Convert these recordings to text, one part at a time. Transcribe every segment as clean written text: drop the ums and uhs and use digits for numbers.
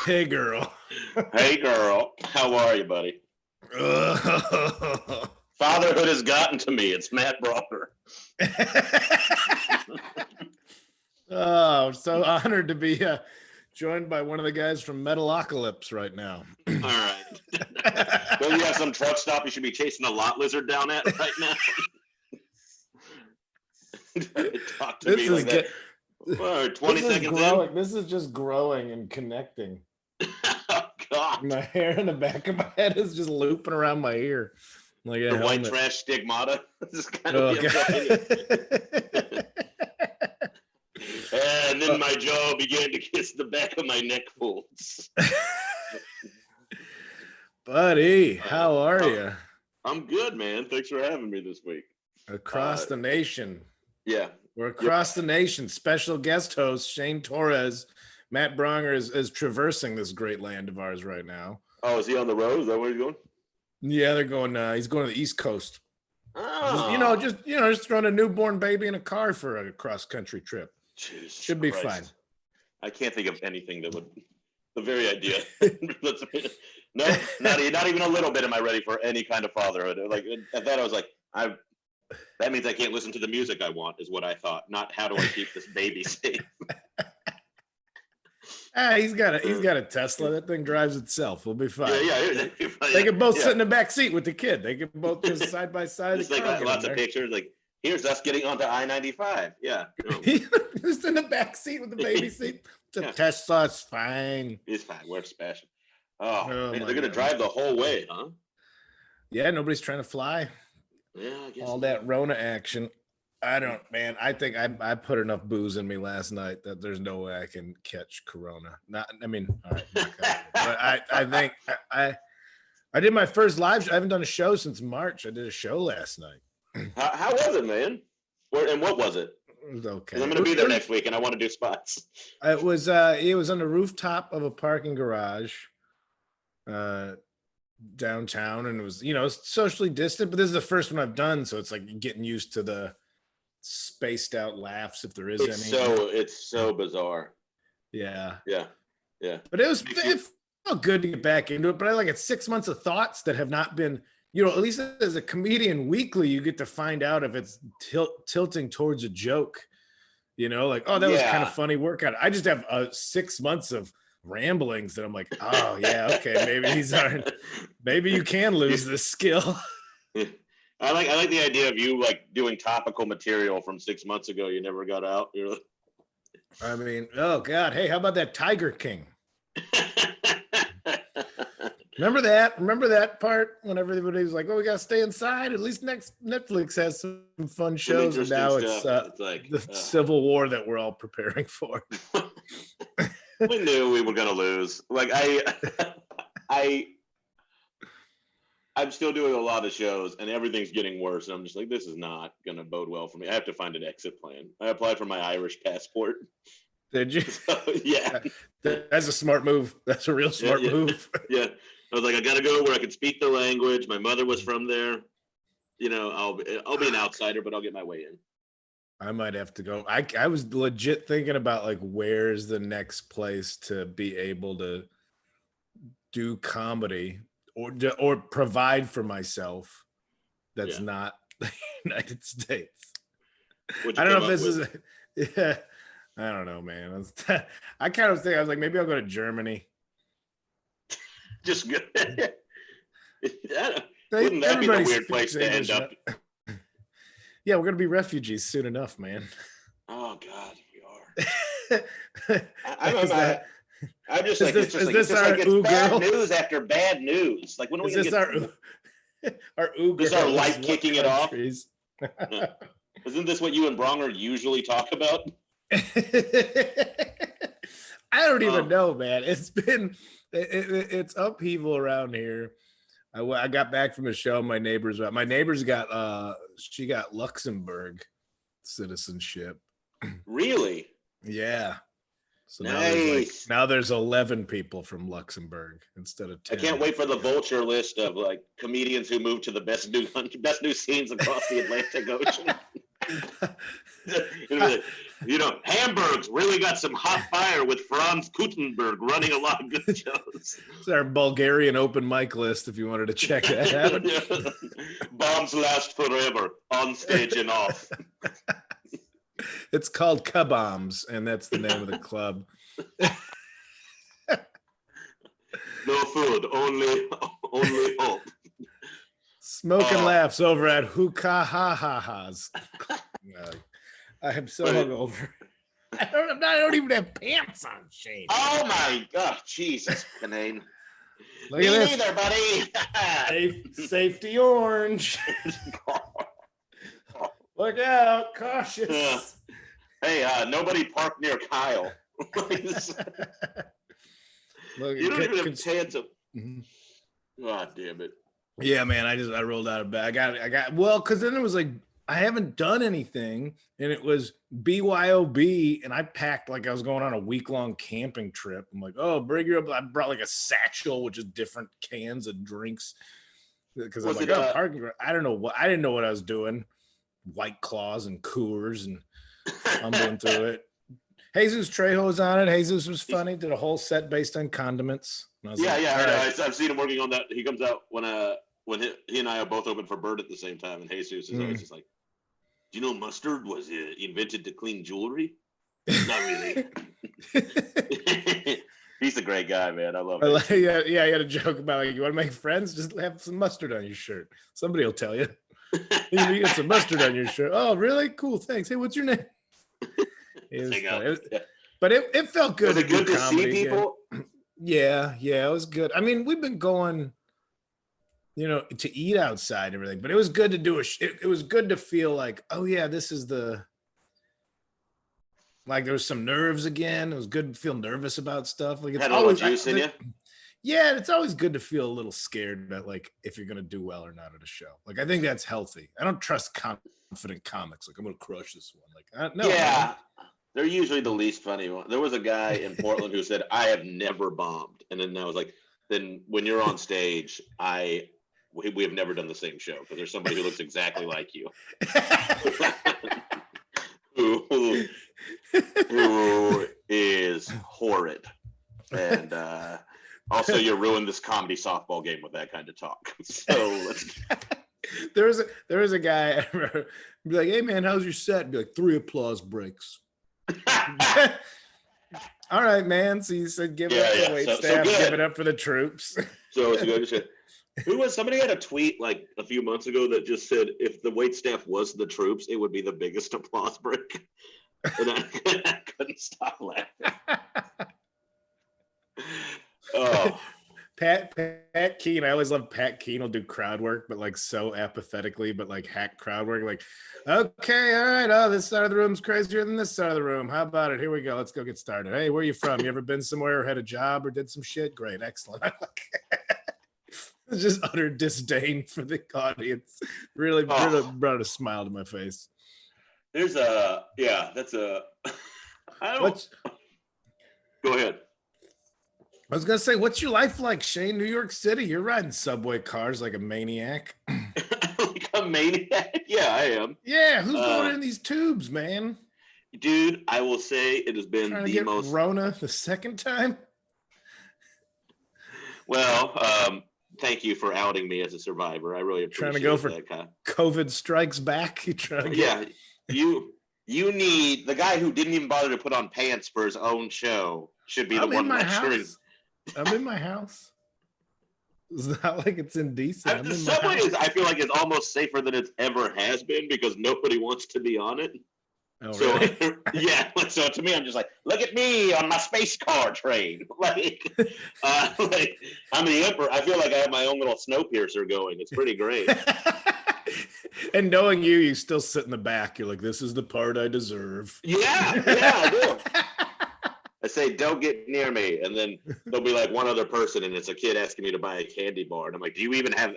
Hey, girl. Hey, girl. How are you, buddy? Fatherhood has gotten to me. It's Matt Braunger. Oh, I'm so honored to be joined by one of the guys from Metalocalypse right now. All right. Don't you have some truck stop you should be chasing a lot lizard down at right now? Talk to me like that. 20 seconds in. This is just growing and connecting. Oh, God. My hair in the back of my head is just looping around my ear. Like the white trash stigmata. This is kind of and then my jaw began to kiss the back of my neck folds. Buddy, how are you? I'm good, man. Thanks for having me this week. Across the nation. Yeah. We're across the nation. Special guest host Shane Torres. Matt Braunger is traversing this great land of ours right now. Oh, is he on the road? Is that where he's going? Yeah, they're going. He's going to the East Coast. Oh. Just throwing a newborn baby in a car for a cross country trip. Jesus Should be Christ. fine. I can't think of anything that would. The very idea. No, not even a little bit. Am I ready for any kind of fatherhood? Like at that, I was like, that means I can't listen to the music I want. Is what I thought. Not how do I keep this baby safe. He's got a Tesla. That thing drives itself. We'll be fine. Yeah. They can both sit in the back seat with the kid. They can both just side by side. It's like lots of pictures. Like here's us getting onto I-95. Yeah, just in the back seat with the baby seat. Tesla. It's fine. It's fine. We're special. Oh man, they're gonna drive the whole way, huh? Yeah, nobody's trying to fly. Yeah, I guess all that Rona action. I don't, man. I think I put enough booze in me last night that there's no way I can catch Corona. All right. But I think I did my first live show. I haven't done a show since March. I did a show last night. How was it, man? And what was it? It was okay. I'm going to be there next week, and I want to do spots. It was on the rooftop of a parking garage, downtown, and it was socially distant. But this is the first one I've done, so it's like getting used to the spaced out laughs, if there is any. It's so bizarre. Yeah. But it felt good to get back into it. But I like 6 months of thoughts that have not been, at least as a comedian weekly, you get to find out if it's tilting towards a joke. Like, oh, that was kind of funny workout. I just have 6 months of ramblings that I'm like, oh yeah, okay, maybe you can lose this skill. I like the idea of you like doing topical material from 6 months ago. You never got out. I mean, oh God. Hey, how about that Tiger King? Remember that part when everybody was like, "Oh, we gotta stay inside." At least next Netflix has some fun shows, and now it's like the Civil War that we're all preparing for. We knew we were gonna lose. Like I'm still doing a lot of shows, and everything's getting worse. And I'm just like, this is not gonna bode well for me. I have to find an exit plan. I applied for my Irish passport. Did you? So, yeah, that's a smart move. That's a real smart move. Yeah. I was like, I gotta go where I can speak the language. My mother was from there. I'll be an outsider, but I'll get my way in. I might have to go. I was legit thinking about like, where's the next place to be able to do comedy or provide for myself that's not the United States. I don't know if this is. Yeah, I don't know, man. I kind of think I was like, maybe I'll go to Germany. Just good. Wouldn't that be the weird place to end up? Yeah, we're gonna be refugees soon enough, man. Oh God, we are. I'm just like, it's bad news after bad news. Like, when are we gonna get our Uber? Is our life kicking it off? Isn't this what you and Braunger usually talk about? I don't even know, man. It's been it's upheaval around here. I got back from a show. My neighbors got she got Luxembourg citizenship. Really? Yeah. So nice. now there's 11 people from Luxembourg instead of 10. I can't wait for the vulture list of like comedians who moved to the best new scenes across the Atlantic Ocean. You know, Hamburg's really got some hot fire with Franz Gutenberg running a lot of good shows. It's our Bulgarian open mic list if you wanted to check that out. Bombs last forever, on stage and off. It's called Kabombs, and that's the name of the club. No food, only hope. Smoking laughs over at Hookah-ha-ha-has. I am so hungover. I don't even have pants on, Shane. Oh my God, Jesus, Kinane. Look at this. Neither, buddy. Safety orange. Look out, cautious. Hey, nobody park near Kyle. Look, you don't even have pants of. God damn it. Yeah, man. I rolled out of bed. I got well, because then it was like I haven't done anything, and it was BYOB, and I packed like I was going on a week-long camping trip. I'm like, oh, I brought like a satchel, which is different cans of drinks. Because I'm like, parking. I didn't know what I was doing. White Claws and Coors and fumbling through it. Jesus Trejo was on it. Jesus was funny. Did a whole set based on condiments. I've seen him working on that. He comes out when he and I are both open for Bird at the same time, and Jesus is always just like, "Do you know mustard was invented to clean jewelry?" Not really. He's a great guy, man. I love it. Yeah, he had a joke about like, you want to make friends? Just have some mustard on your shirt. Somebody will tell you. You get some mustard on your shirt. Oh, really? Cool. Thanks. Hey, what's your name? But it felt good. Was it good to see people? Yeah, it was good. I mean, we've been going, to eat outside and everything, but it was good to do it was good to feel like, oh yeah, this is like there was some nerves again. It was good to feel nervous about stuff. Like it's had always juice in you. Yeah, it's always good to feel a little scared that like if you're gonna do well or not at a show. Like I think that's healthy. I don't trust confident comics. Like I'm gonna crush this one. Like no. Yeah, they're usually the least funny one. There was a guy in Portland who said, "I have never bombed," and then I was like, "Then when you're on stage, we have never done the same show because there's somebody who looks exactly like you." who is horrid, and also you ruined this comedy softball game with that kind of talk. So there was a guy be like, "Hey man, how's your set?" Be like, 3 applause breaks. All right, man. So you said give it up for the wait staff, give it up for the troops. So it's good. Somebody had a tweet like a few months ago that just said if the wait staff was the troops, it would be the biggest applause break. And I couldn't stop laughing. Oh, Pat Keane. I always love Pat Keane. Will do crowd work, but like so apathetically, but like hack crowd work. Like, okay, all right. Oh, this side of the room's crazier than this side of the room. How about it? Here we go. Let's go get started. Hey, where are you from? You ever been somewhere or had a job or did some shit? Great, excellent. It's just utter disdain for the audience. Really brought a smile to my face. There's I don't. Go ahead. I was gonna say, what's your life like, Shane? New York City. You're riding subway cars like a maniac. Like a maniac? Yeah, I am. Yeah, who's going in these tubes, man? Dude, I will say it has been trying to get most Rona the second time. Well, thank you for outing me as a survivor. I really appreciate trying to go for that kind. COVID strikes back. You trying to get... Yeah, you need the guy who didn't even bother to put on pants for his own show should be the one lecturing. I'm in my house. It's not like it's indecent. The subway I feel like is almost safer than it ever has been because nobody wants to be on it. Oh, so really? yeah, so to me, I'm just like, look at me on my space car train. Like I'm the emperor. I feel like I have my own little Snowpiercer going. It's pretty great. And knowing you still sit in the back. You're like, this is the part I deserve. Yeah, I do. I say, don't get near me. And then there'll be like one other person, and it's a kid asking me to buy a candy bar. And I'm like, do you even have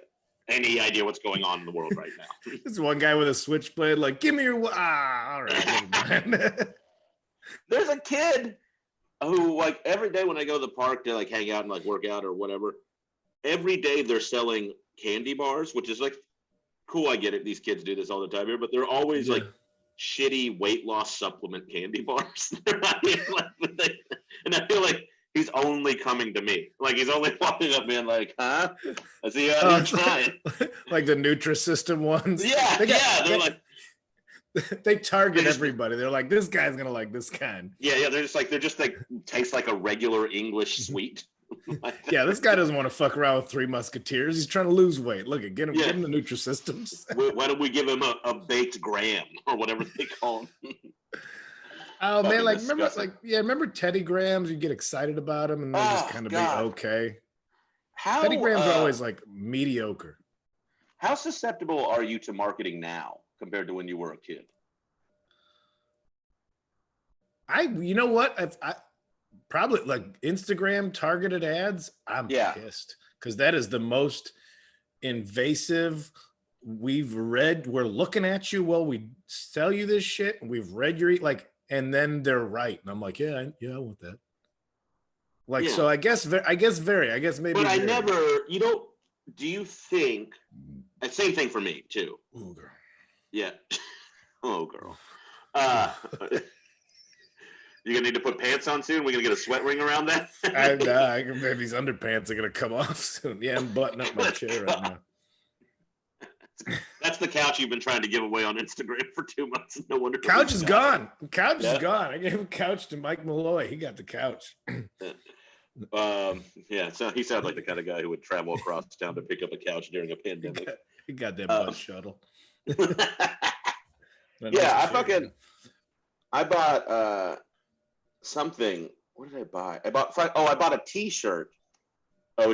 any idea what's going on in the world right now? This one guy with a switchblade, like, give me your, all right, never mind. There's a kid who, like, every day when I go to the park to like hang out and like work out or whatever, every day they're selling candy bars, which is like cool. I get it. These kids do this all the time here, but they're always like shitty weight loss supplement candy bars. And I feel like he's only coming to me. Like he's only walking up being like, huh? I see you out here trying. Like the Nutrisystem ones. Yeah, they're like, they target everybody. They're like, this guy's gonna like this kind. Yeah. They're just like taste like a regular English sweet. Yeah, this guy doesn't want to fuck around with Three Musketeers. He's trying to lose weight. Look, get him the Nutrisystems. Why don't we give him a baked graham or whatever they call them? Oh man, like remember Teddy Grahams? You get excited about them and they just kind of be okay. Teddy Grahams are always like mediocre. How susceptible are you to marketing now compared to when you were a kid? You know what? I probably like Instagram targeted ads. I'm pissed because that is the most invasive. We're looking at you while we sell you this shit. And we've read your and then they're right. And I'm like, yeah, I want that. Like, so I guess maybe. But I never, do you think, same thing for me too. Oh, girl. Yeah. Oh, girl. You gonna need to put pants on soon? We're gonna get a sweat ring around that? Maybe these underpants are gonna come off soon. Yeah, I'm buttoning up my chair right now. That's the couch you've been trying to give away on Instagram for 2 months. No wonder. Couch is gone. Couch is gone. I gave a couch to Mike Malloy. He got the couch. So he sounded like the kind of guy who would travel across town to pick up a couch during a pandemic. He got that bus shuttle. I bought something. What did I buy? I bought a T-shirt. It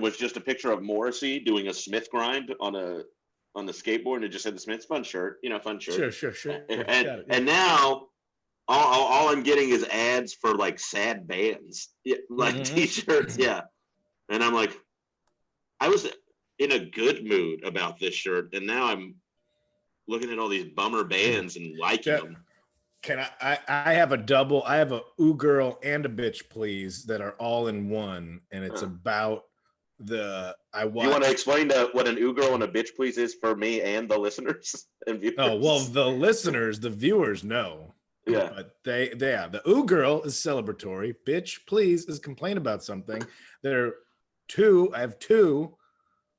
was just a picture of Morrissey doing a Smith grind on the skateboard, and it just said the Smiths. Fun shirt, fun shirt. Sure. And now all I'm getting is ads for like sad bands, T-shirts. Yeah, and I'm like, I was in a good mood about this shirt, and now I'm looking at all these bummer bands and liking them. Can I have I have a ooh girl and a bitch please that are all in one, and it's about you want to explain what an ooh girl and a bitch please is for me and the listeners and viewers? Oh, well, the viewers know. Yeah. But the ooh girl is celebratory. Bitch please is complain about something. I have two.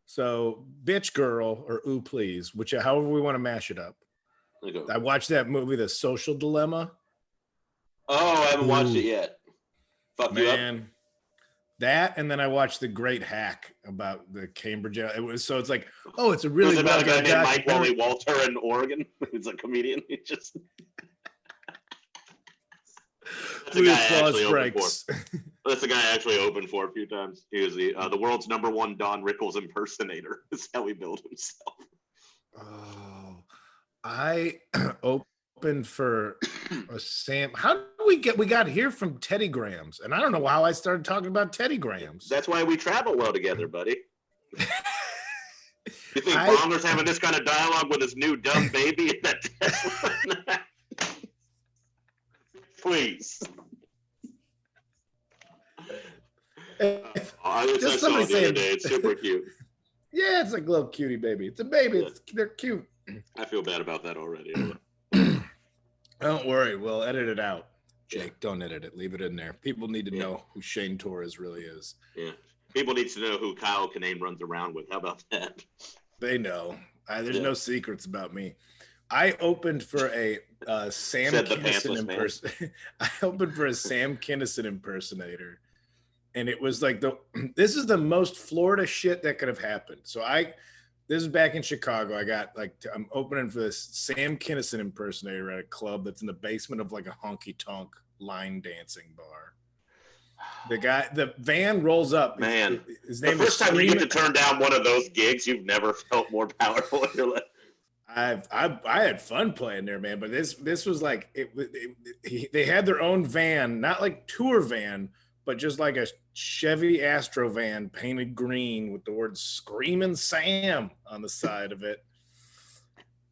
So bitch girl or ooh please, however we want to mash it up. I watched that movie, The Social Dilemma. Oh, I haven't watched it yet. Fuck you up. That, and then I watched The Great Hack about the Cambridge. It's like, it's a really about a guy named Mike Wally Walter in Oregon. He's a comedian. He just that's a guy I actually opened for a few times. He was the world's #1 Don Rickles impersonator. That's how he billed himself. Oh. I opened for a Sam. How did we got here from Teddy Grahams? And I don't know how I started talking about Teddy Grahams. That's why we travel well together, buddy. You think Braunger's having this kind of dialogue with his new dumb baby in that Tesla? Please. I saw it the other day. It's super cute. Yeah, it's like a little cutie baby. It's a baby. Yeah. They're cute. I feel bad about that already. Don't worry. We'll edit it out. Jake, don't edit it. Leave it in there. People need to know who Shane Torres really is. Yeah. People need to know who Kyle Kinane runs around with. How about that? They know. There's no secrets about me. I opened for a Sam Kinison impersonator. I opened for a Sam Kinison impersonator. And it was like this is the most Florida shit that could have happened. So this is back in Chicago. I'm opening for this Sam Kinison impersonator at a club that's in the basement of like a honky tonk line dancing bar. The van rolls up. Man, his name the first time you get to turn down one of those gigs, you've never felt more powerful in your life. I had fun playing there, man. But this was like they had their own van, not like tour van, but just like a Chevy Astro van painted green with the word "Screaming Sam" on the side of it.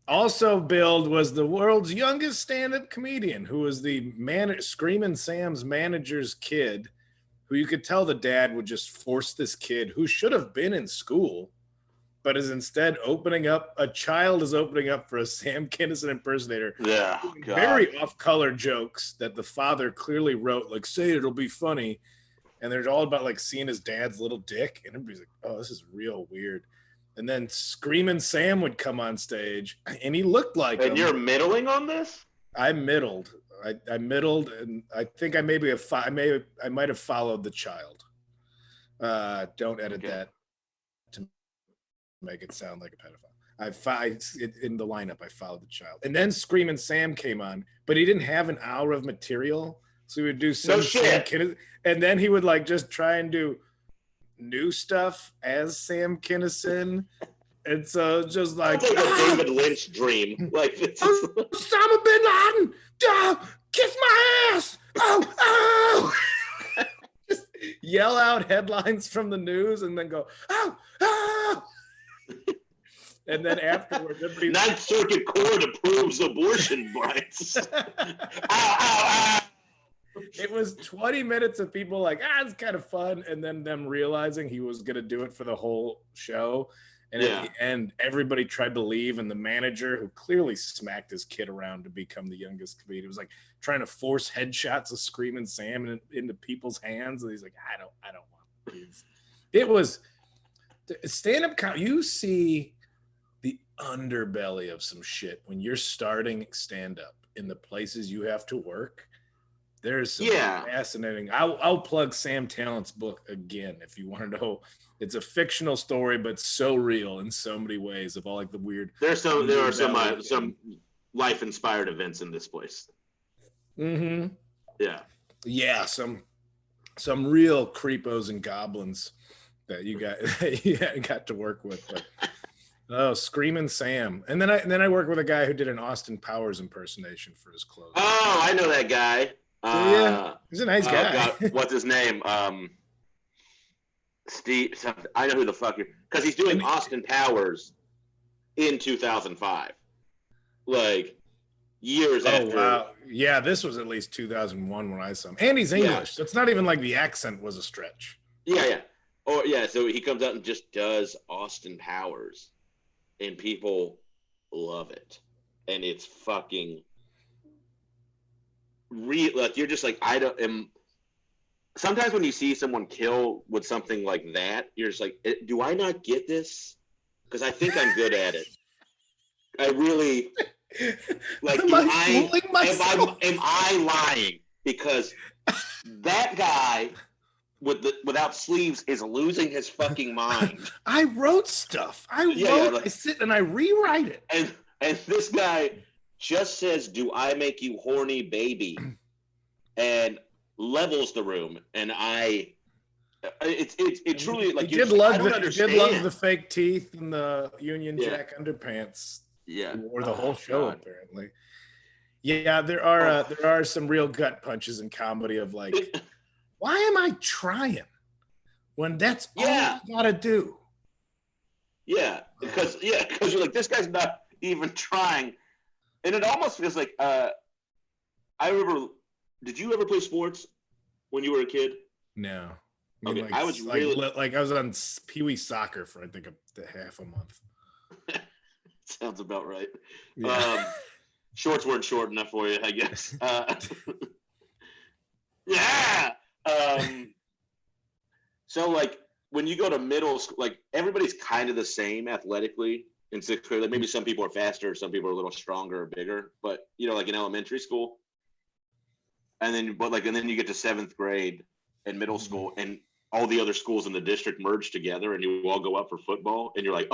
Also billed was the world's youngest stand-up comedian, who was the Screaming Sam's manager's kid, who you could tell the dad would just force this kid who should have been in school, but is instead opening up. A child is opening up for a Sam Kinison impersonator. Yeah, God. Very off-color jokes that the father clearly wrote, like, say it'll be funny. And they're all about like seeing his dad's little dick. And everybody's like, oh, this is real weird. And then Screaming Sam would come on stage and he looked like And him. you're middling on this? I middled. I middled, and I think I might have followed the child. Don't edit that to make it sound like a pedophile. In the lineup, I followed the child. And then Screaming Sam came on, but he didn't have an hour of material. So he would do some Sam Kinison, and then he would like just try and do new stuff as Sam Kinison. And so it's just like a David Lynch dream. Like this is Osama bin Laden, kiss my ass. Oh. Just yell out headlines from the news and then go, oh. And then afterwards, everybody. Ninth Circuit Court approves abortion rights. Ow. It was 20 minutes of people like, it's kind of fun. And then them realizing he was going to do it for the whole show. And at the end, everybody tried to leave. And the manager, who clearly smacked his kid around to become the youngest comedian, was like trying to force headshots of Screaming Sam into people's hands. And he's like, I don't want these. It was stand-up comedy. You see the underbelly of some shit when you're starting stand-up in the places you have to work. There's some fascinating. I'll plug Sam Tallent's book again if you want to know. It's a fictional story, but so real in so many ways of all like the weird. There are some life-inspired events in this place. Mm-hmm. Yeah. Some real creepos and goblins that you got to work with. But, Screaming Sam, and then I worked with a guy who did an Austin Powers impersonation for his clothes. Oh, I know that guy. He's a nice guy. God, what's his name? Steve. I know who the fuck you're, because he's doing Austin Powers in 2005, like years after. Wow. Yeah, this was at least 2001 when I saw him, and he's English, so it's not even like the accent was a stretch. Yeah. So he comes out and just does Austin Powers, and people love it, and it's fucking real. Like you're just like, sometimes when you see someone kill with something like that, you're just like, do I not get this? Because I think I'm good at it. I really like. Am I lying? Because that guy without sleeves is losing his fucking mind. I wrote stuff. I sit and I rewrite it. And this guy just says, "Do I make you horny, baby?" and levels the room. And it truly like you did love the fake teeth and the Union Jack underpants. Yeah, or the whole show apparently. Yeah, there are some real gut punches in comedy of like, why am I trying when that's all I gotta do? Yeah, because you're like, this guy's not even trying, and it almost feels like I remember. Did you ever play sports when you were a kid? No. Okay, I was really like I was on Pee Wee soccer for I think half a month. Sounds about right. Yeah. Shorts weren't short enough for you, I guess. Yeah. So like when you go to middle school, like everybody's kind of the same athletically in sixth grade. Like maybe some people are faster, some people are a little stronger or bigger. But like in elementary school, and then you get to seventh grade and middle school, and all the other schools in the district merge together, and you all go up for football, and you're like,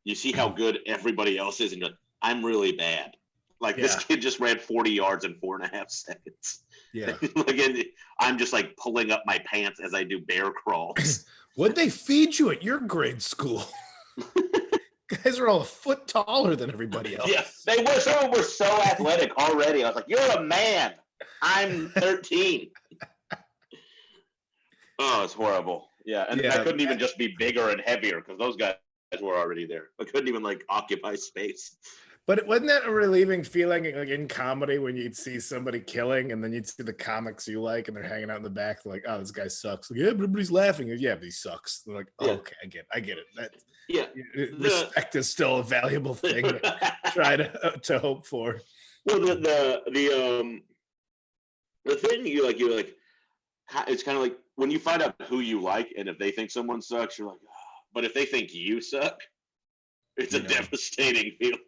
you see how good everybody else is, and you're like, I'm really bad. Like this kid just ran 40 yards in 4.5 seconds. Yeah. I'm just like pulling up my pants as I do bear crawls. What'd they feed you at your grade school? Guys are all a foot taller than everybody else. Yeah, they were. Some of them were so athletic already. I was like, "You're a man. I'm 13." Oh, it's horrible. Yeah, and I couldn't even just be bigger and heavier because those guys were already there. I couldn't even like occupy space. But wasn't that a relieving feeling, like in comedy, when you'd see somebody killing and then you'd see the comics you like and they're hanging out in the back, like, oh, this guy sucks. Like, yeah, but everybody's laughing. Yeah, but he sucks. They're like, oh, okay, I get it. That respect is still a valuable thing to try to hope for. Well, the thing you're like, it's kind of like when you find out who you like, and if they think someone sucks, you're like, oh. But if they think you suck, it's a devastating feeling.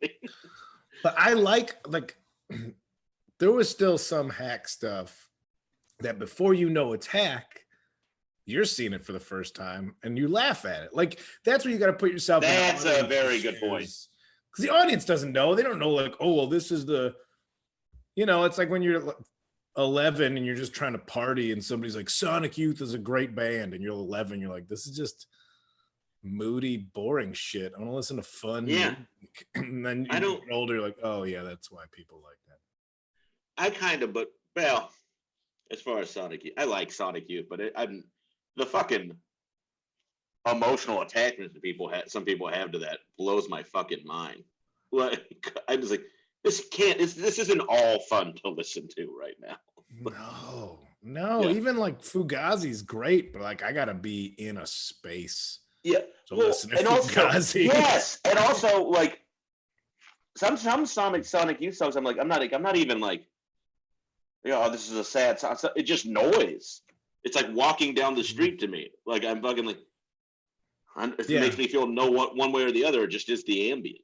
But I like there was still some hack stuff that before you know it's hack, you're seeing it for the first time and you laugh at it. Like that's where you got to put yourself. That's a very good point. Because the audience doesn't know. They don't know like, oh, well, this is the, it's like when you're 11 and you're just trying to party and somebody's like, Sonic Youth is a great band. And you're 11, you're like, this is just moody, boring shit. I want to listen to fun music. And then you get older, you're like, oh yeah, that's why people like that. I kind of, but well, as far as Sonic Youth, I like Sonic Youth, but I'm the fucking emotional attachment that some people have to that blows my fucking mind. Like I'm just like, this isn't all fun to listen to right now. No, even like Fugazi's great, but like I gotta be in a space. Yeah. So listen to Fugazi. Yes, and also like some Sonic Youth songs, I'm like, I'm not even like, this is a sad song. It's just noise. It's like walking down the street to me. Like I'm fucking like, it makes me feel one way or the other. It just is the ambient.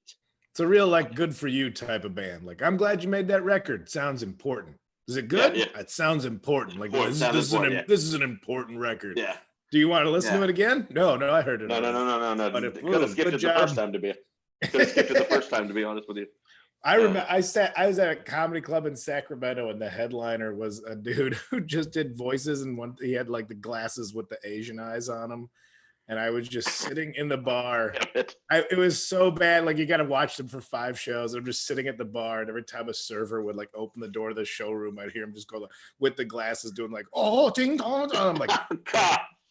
It's a real like good for you type of band. Like I'm glad you made that record. Sounds important. Is it good? Yeah. It sounds important. Like this is an important record. Yeah. Do you want to listen to it again? No, I heard it. No. Could have skipped it the first time to be. Could have skipped it the first time to be honest with you. I remember I was at a comedy club in Sacramento and the headliner was a dude who just did voices and he had like the glasses with the Asian eyes on him. And I was just sitting in the bar. It was so bad. Like you got to watch them for 5 shows. I'm just sitting at the bar, and every time a server would like open the door to the showroom, I'd hear him just go with the glasses doing like, oh, ding dong. I'm like,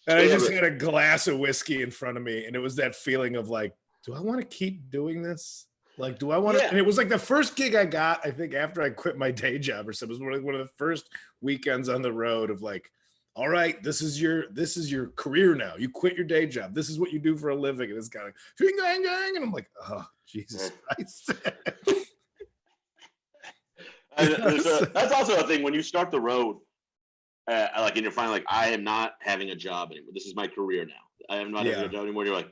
and I just had a glass of whiskey in front of me, and it was that feeling of like, do I want to keep doing this? Like, do I want to? And it was like the first gig I got, I think, after I quit my day job or something. It was one of the first weekends on the road of like, all right, this is your career now. You quit your day job. This is what you do for a living. And this guy like, and I'm like, oh, Jesus Christ. That's also a thing when you start the road, like, and you're finally like, I am not having a job anymore. This is my career now. I am not having a job anymore. You're like,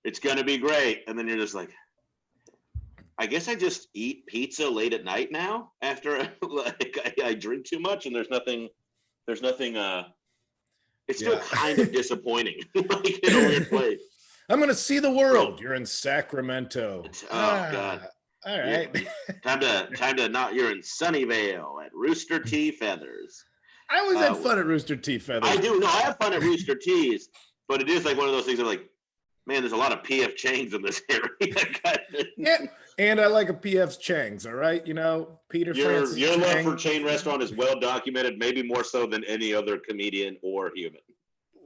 it's gonna be great, and then you're just like, I guess I just eat pizza late at night now after I drink too much, and there's nothing. It's still kind of disappointing, like in a weird way. I'm gonna see the world. You're in Sacramento. God. All right. Time to not. You're in Sunnyvale at Rooster Tea Feathers. I always had fun at Rooster Tea Feathers. I do. No, I have fun at Rooster Teas, but it is like one of those things that like, man, there's a lot of PF Chang's in this area. Yeah, and I like a PF Chang's. All right, Peter Francis. Your love for chain restaurant is well documented, maybe more so than any other comedian or human.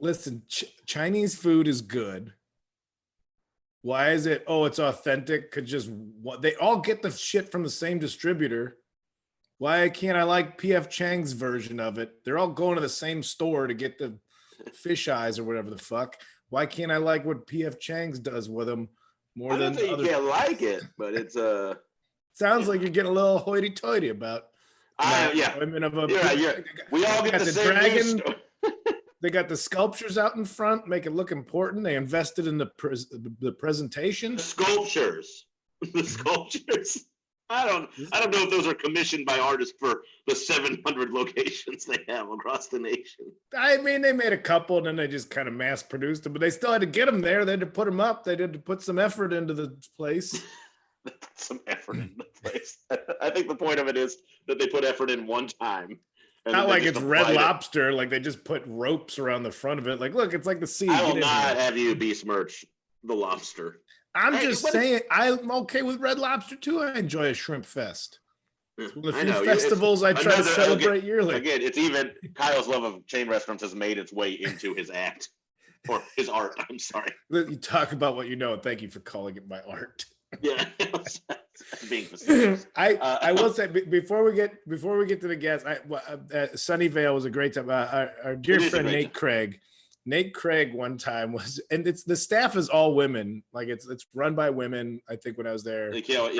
Listen, Chinese food is good. Why is it? Oh, it's authentic. They all get the shit from the same distributor. Why can't I like PF Chang's version of it? They're all going to the same store to get the fish eyes or whatever the fuck. Why can't I like what PF Chang's does with them more than others? I don't think you can't like it, but it's sounds like you're getting a little hoity-toity about. Women of a. We all get the same dragon. They got the sculptures out in front, make it look important. They invested in the presentation. The sculptures. I don't know if those are commissioned by artists for the 700 locations they have across the nation. I mean, they made a couple and then they just kind of mass produced them, but they still had to get them there. They had to put them up. They had to put some effort into the place. Some effort in the place. I think the point of it is that they put effort in one time. Not like it's Red Lobster, like they just put ropes around the front of it. Like, look, it's like the sea. I will not have you besmirch the lobster. I'm just saying, I'm okay with Red Lobster too. I enjoy a shrimp fest. It's one of the few festivals I try to celebrate yearly. Again, it's even Kyle's love of chain restaurants has made its way into his act or his art. I'm sorry. You talk about what you know. Thank you for calling it my art. Yeah, being facetious. I will say before we get to the guests, Sunnyvale was a great time. Our dear friend Nate Craig. Nate Craig one time was, and it's the staff is all women. Like it's run by women. I think when I was there,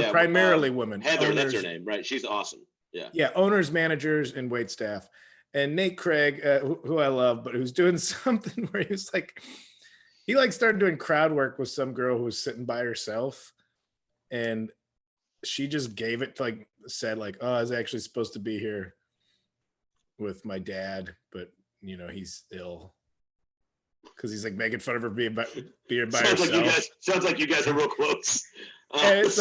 primarily women. Heather, owners, that's her name, right? She's awesome. Yeah, owners, managers, and wait staff. And Nate Craig, who I love, but who's doing something where he was like, he started doing crowd work with some girl who was sitting by herself, and she just gave it said oh, I was actually supposed to be here with my dad, but he's ill. Because he's making fun of her being by herself. Sounds like you guys are real close. And it's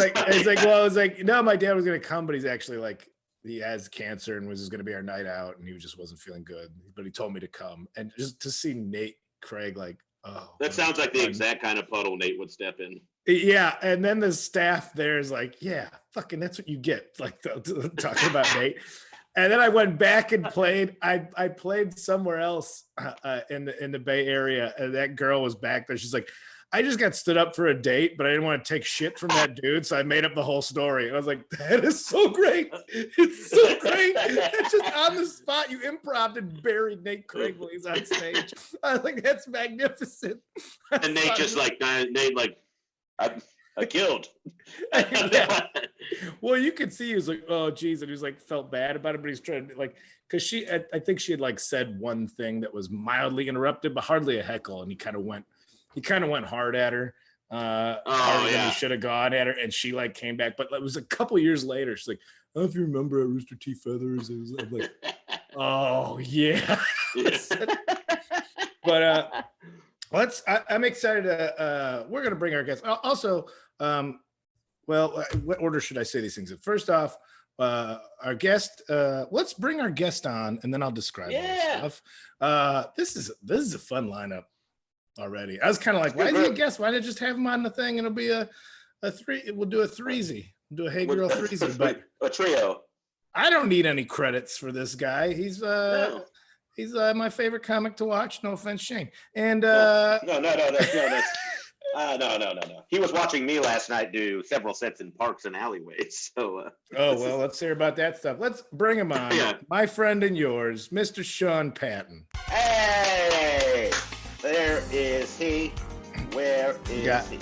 no, my dad was gonna come, but he's actually he has cancer and was just gonna be our night out, and he just wasn't feeling good. But he told me to come, and just to see Nate Craig, oh, that sounds like the exact kind of puddle Nate would step in. Yeah, and then the staff there is yeah, fucking, that's what you get. Talking about Nate. And then I went back and played. I played somewhere else in the Bay Area, and that girl was back there. She's like, I just got stood up for a date, but I didn't want to take shit from that dude, so I made up the whole story. And I was like, that is so great. It's so great. It's just on the spot. You improv and buried Nate Craig while he's on stage. I was like, that's magnificent. And Nate just I killed. Yeah. Well, you could see he was like, oh, geez. And he was felt bad about it, but he's trying to because I think she had said one thing that was mildly interrupted, but hardly a heckle. And he kind of went hard at her. Harder than he should have gone at her. And she came back, but it was a couple years later. She's like, I don't know if you remember at Rooster Teeth Feathers. It was like, oh yeah. But I'm excited to we're gonna bring our guests. Also, what order should I say these things in? First off, our guest, let's bring our guest on, and then I'll describe all this stuff. This is a fun lineup already. I was kind of like, why is he a guest? Why did I just have him on the thing? It'll be a three. We'll do a threesy. We'll do a Hey Girl threesy, but a trio. I don't need any credits for this guy. He's my favorite comic to watch. No offense, Shane. And no. He was watching me last night do several sets in parks and alleyways. So. Well, let's hear about that stuff. Let's bring him on. Yeah. My friend and yours, Mr. Sean Patton. Hey, there is he. Where is he?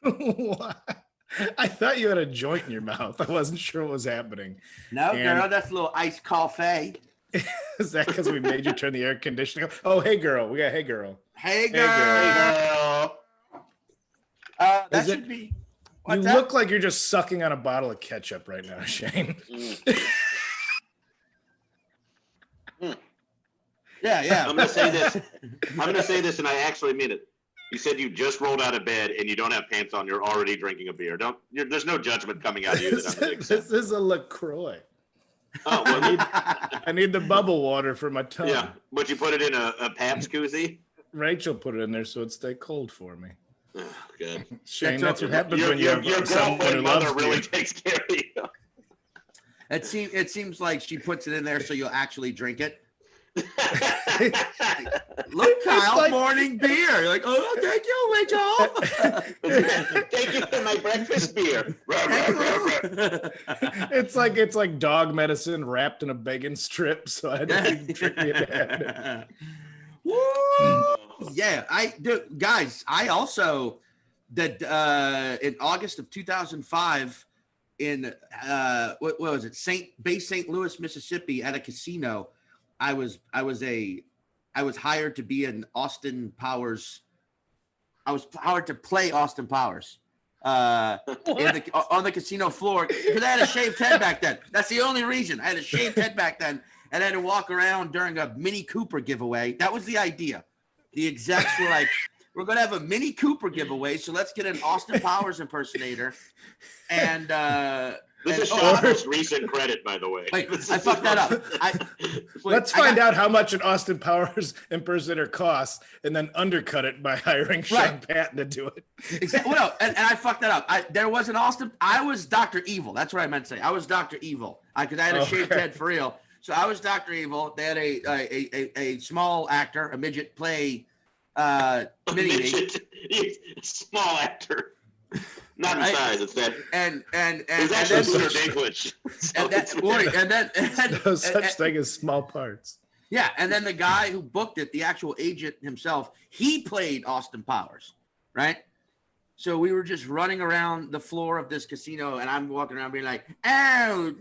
What? I thought you had a joint in your mouth. I wasn't sure what was happening. No, girl, that's a little iced coffee. Is that because we made you turn the air conditioning off? Oh, hey, girl. We got hey, girl. Hey, girl. Hey, girl. That should be. You look like you're just sucking on a bottle of ketchup right now, Shane. Yeah. I'm going to say this, and I actually mean it. You said you just rolled out of bed and you don't have pants on. You're already drinking a beer. There's no judgment coming out of you. This is a LaCroix. Oh, well, I need the bubble water for my tongue. Yeah, but you put it in a Pabst koozie? Rachel put it in there so it'd stay cold for me. Oh, good. Shane, that's what happens when you have someone who loves really takes care of you. It seems like she puts it in there so you'll actually drink it. Look, Kyle, morning beer. You're like, oh, thank you, Rachel. Thank you for my breakfast beer. It's like dog medicine wrapped in a bacon strip, so I didn't drink it. Woo! Yeah, guys. I also did in August of 2005 in what was it? St. Louis, Mississippi, at a casino. I was hired to be an Austin Powers. I was hired to play Austin Powers on the casino floor because I had a shaved head back then. That's the only reason. I had a shaved head back then, and I had to walk around during a Mini Cooper giveaway. That was the idea. The execs were like, we're going to have a Mini Cooper giveaway, so let's get an Austin Powers impersonator. And This is Sean's most recent credit, by the way. Wait, I fucked that up. Let's find out how much an Austin Powers impersonator costs, and then undercut it by hiring Sean Patton to do it. Exactly. Well, no, and I fucked that up. There was an Austin. I was Dr. Evil. That's what I meant to say. I was Dr. Evil. Because I had a shaved head for real. So I was Dr. Evil. They had a small actor, a midget, play Mini-Me. Small actor. Not in size, it's that. And it's actually Peter Dinklage. No such thing as small parts. Yeah, and then the guy who booked it, the actual agent himself, he played Austin Powers, right? So we were just running around the floor of this casino, and I'm walking around being like, "Oh,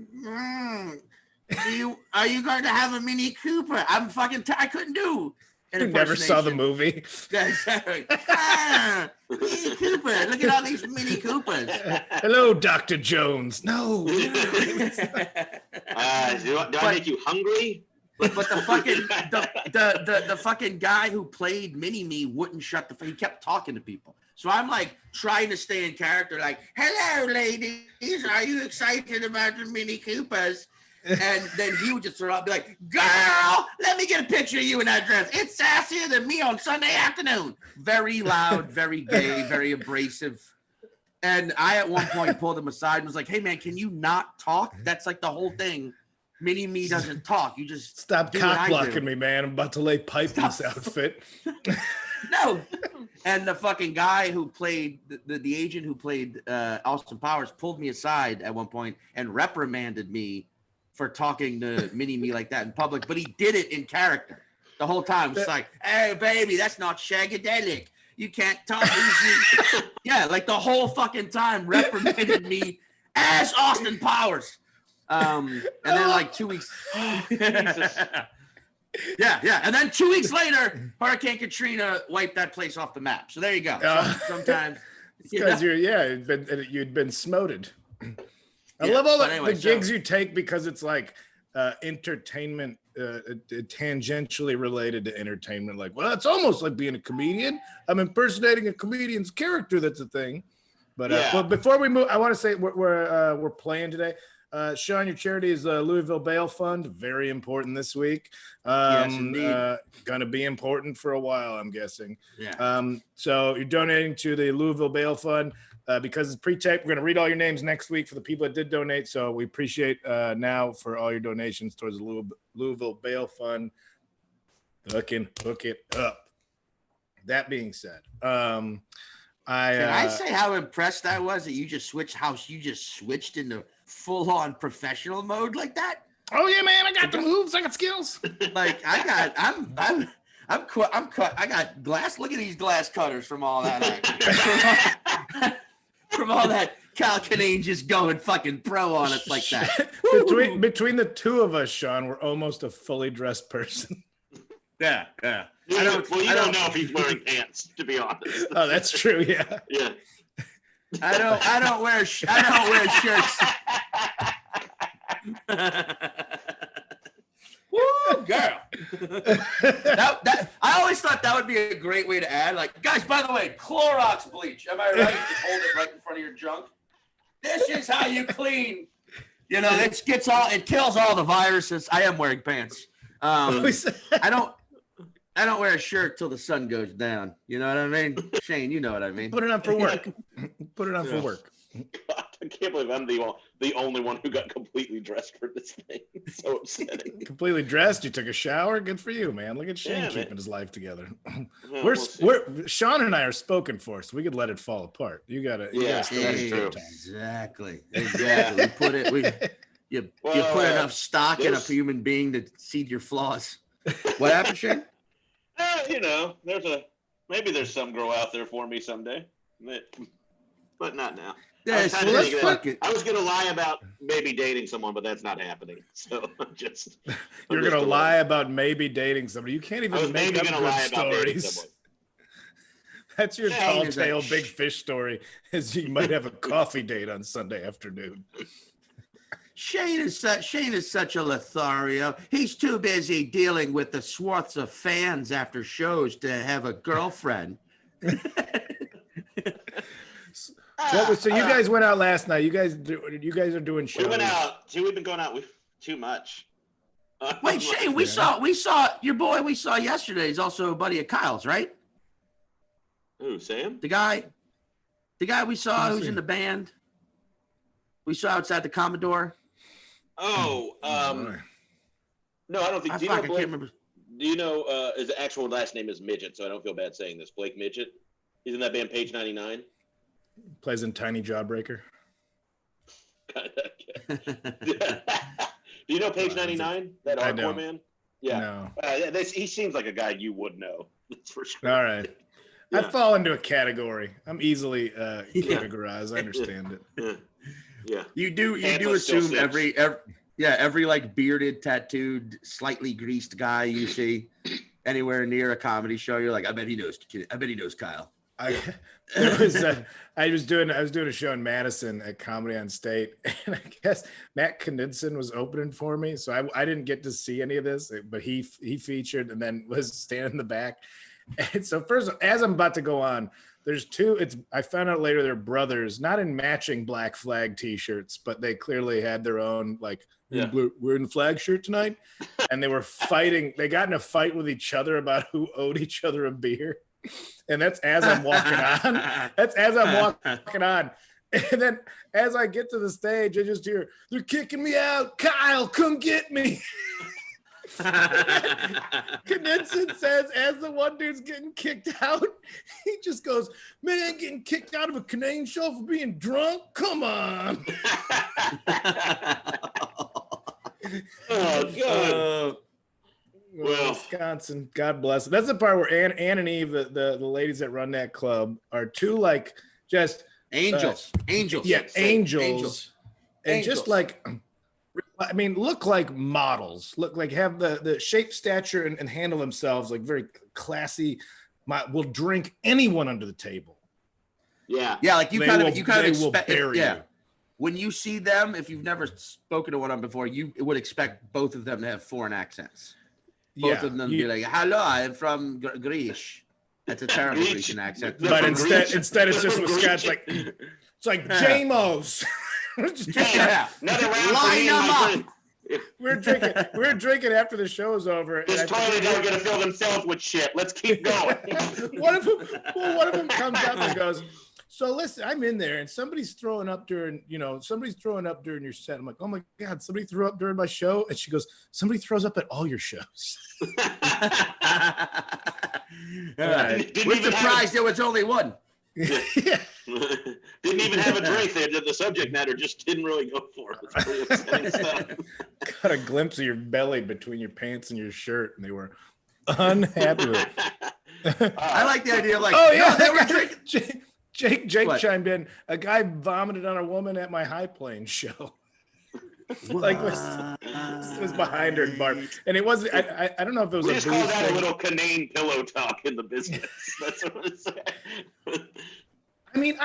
are you going to have a Mini Cooper?" I'm fucking. I couldn't do. You never saw the movie. Mini Cooper. Look at all these Mini Coopers. Hello, Dr. Jones. No. Do I make you hungry? But the fucking the fucking guy who played Mini-Me wouldn't shut the. He kept talking to people. So I'm like trying to stay in character, like, "Hello, ladies. Are you excited about the Mini Coopers?" And then he would just throw up, be like, "Girl, let me get a picture of you in that dress. It's sassier than me on Sunday afternoon." Very loud, very gay, very abrasive. And I, at one point, pulled him aside and was like, "Hey, man, can you not talk? That's like the whole thing. Mini-Me doesn't talk. You just stop cock blocking me, man. I'm about to lay pipe in this outfit." No. And the fucking guy who played, the agent who played Austin Powers pulled me aside at one point and reprimanded me for talking to Mini-Me like that in public, but he did it in character the whole time. It's like, "Hey, baby, that's not shagadelic. You can't talk easy." Yeah, like the whole fucking time reprimanded me as Austin Powers. And then like 2 weeks. Yeah. And then 2 weeks later, Hurricane Katrina wiped that place off the map. So there you go. Sometimes. Because you'd been smoted. I love all the gigs you take because it's like entertainment, tangentially related to entertainment. Like, well, it's almost like being a comedian. I'm impersonating a comedian's character. That's a thing. But well, before we move, I want to say we're playing today. Sean, your charity is the Louisville Bail Fund. Very important this week. Yes, indeed. Gonna be important for a while, I'm guessing. Yeah. So you're donating to the Louisville Bail Fund. Because it's pre-taped, we're going to read all your names next week for the people that did donate. So we appreciate now for all your donations towards the Louisville Bail Fund. Hook it up. That being said, can I say how impressed I was that you just switched into full-on professional mode like that? Oh yeah, man! I got the moves. I got skills. Like I got glass. Look at these glass cutters from all that. From all that Cal Kinane just going fucking pro on us like that. Between the two of us, Sean, we're almost a fully dressed person. Yeah. You don't know if he's wearing pants, to be honest. Oh, that's true. Yeah. Yeah. I don't wear shirts. Woo, girl. that I always thought that would be a great way to add. Like, guys, by the way, Clorox bleach. Am I right? Just hold it right in front of your junk. This is how you clean. You know, it kills all the viruses. I am wearing pants. I don't wear a shirt till the sun goes down. You know what I mean? Shane, you know what I mean. Put it on for work. For work. God, I can't believe I'm the only one who got completely dressed for this thing. It's so upsetting. Completely dressed? You took a shower? Good for you, man. Look at Shane keeping his life together. Sean and I are spoken for, so we could let it fall apart. You gotta Exactly. You put enough stock in a human being to see your flaws. What happened, Shane? Maybe there's some girl out there for me someday, but not now. Yeah, I was gonna lie about maybe dating someone, but that's not happening. So you're gonna lie about maybe dating somebody. You can't even make up good stories. That's your tall tale big fish story. Is you might have a coffee date on Sunday afternoon. Shane is such a Lothario. He's too busy dealing with the swaths of fans after shows to have a girlfriend. So you guys went out last night. You guys are doing shows. We went out. We've been going out too much. Wait, Shane, we saw your boy we saw yesterday is also a buddy of Kyle's, right? Who, Sam? The guy we saw who's in the band. We saw outside the Commodore. Oh, no, I don't think. Do you know Blake? I can't remember. Do you know his actual last name is Midget? So I don't feel bad saying this. Blake Midget. He's in that band Page 99. Plays in Tiny Jawbreaker. Do you know Page 99? That hardcore man? Yeah. No. He seems like a guy you would know. That's for sure. All right. Yeah. I fall into a category. I'm easily categorized. I understand it. Yeah. You do assume every like bearded, tattooed, slightly greased guy you see anywhere near a comedy show, you're like, I bet he knows Kyle. I was doing a show in Madison at Comedy on State, and I guess Matt Kinane was opening for me, so I didn't get to see any of this, but he featured and then was standing in the back. And so first, as I'm about to go on, there's two. I found out later they're brothers, not in matching Black Flag T-shirts, but they clearly had their own like. Yeah. We're in the flag shirt tonight, and they were fighting. They got in a fight with each other about who owed each other a beer. And that's as I'm walking on. And then as I get to the stage, I just hear, they're kicking me out. Kyle, come get me. Kinane says, as the one dude's getting kicked out, he just goes, man, getting kicked out of a Kinane show for being drunk? Come on. Oh, God. Well, Wisconsin, God bless it. That's the part where Ann and Eve, the ladies that run that club, are two like just angels. Yeah, angels. And just like, I mean, look like models. Look like have the shape, stature, and handle themselves like very classy. Will drink anyone under the table. Yeah. Like you kind of expect. Yeah. When you see them, if you've never spoken to one of them before, you would expect both of them to have foreign accents. Both of them be like, hello, I'm from Greece. That's a terrible Grecian accent. But instead it's just Wisconsin. It's like JMOs. Line them up. We're drinking after the show's over. This toilet are going to fill themselves with shit. Let's keep going. One of them comes up and goes, so listen, I'm in there and somebody's throwing up during your set. I'm like, oh my God, somebody threw up during my show. And she goes, somebody throws up at all your shows. We're surprised there was only one. Yeah. Didn't even have a drink there. The subject matter just didn't really go for it. It's pretty upsetting stuff. Got a glimpse of your belly between your pants and your shirt, and they were unhappy with it. I like the idea of like, they were drinking. Jake chimed in. A guy vomited on a woman at my High Plains show. Like was behind her and Bart, and it wasn't. I don't know if it was. We just call that a little Kinane pillow talk in the business. That's what it's saying. I mean,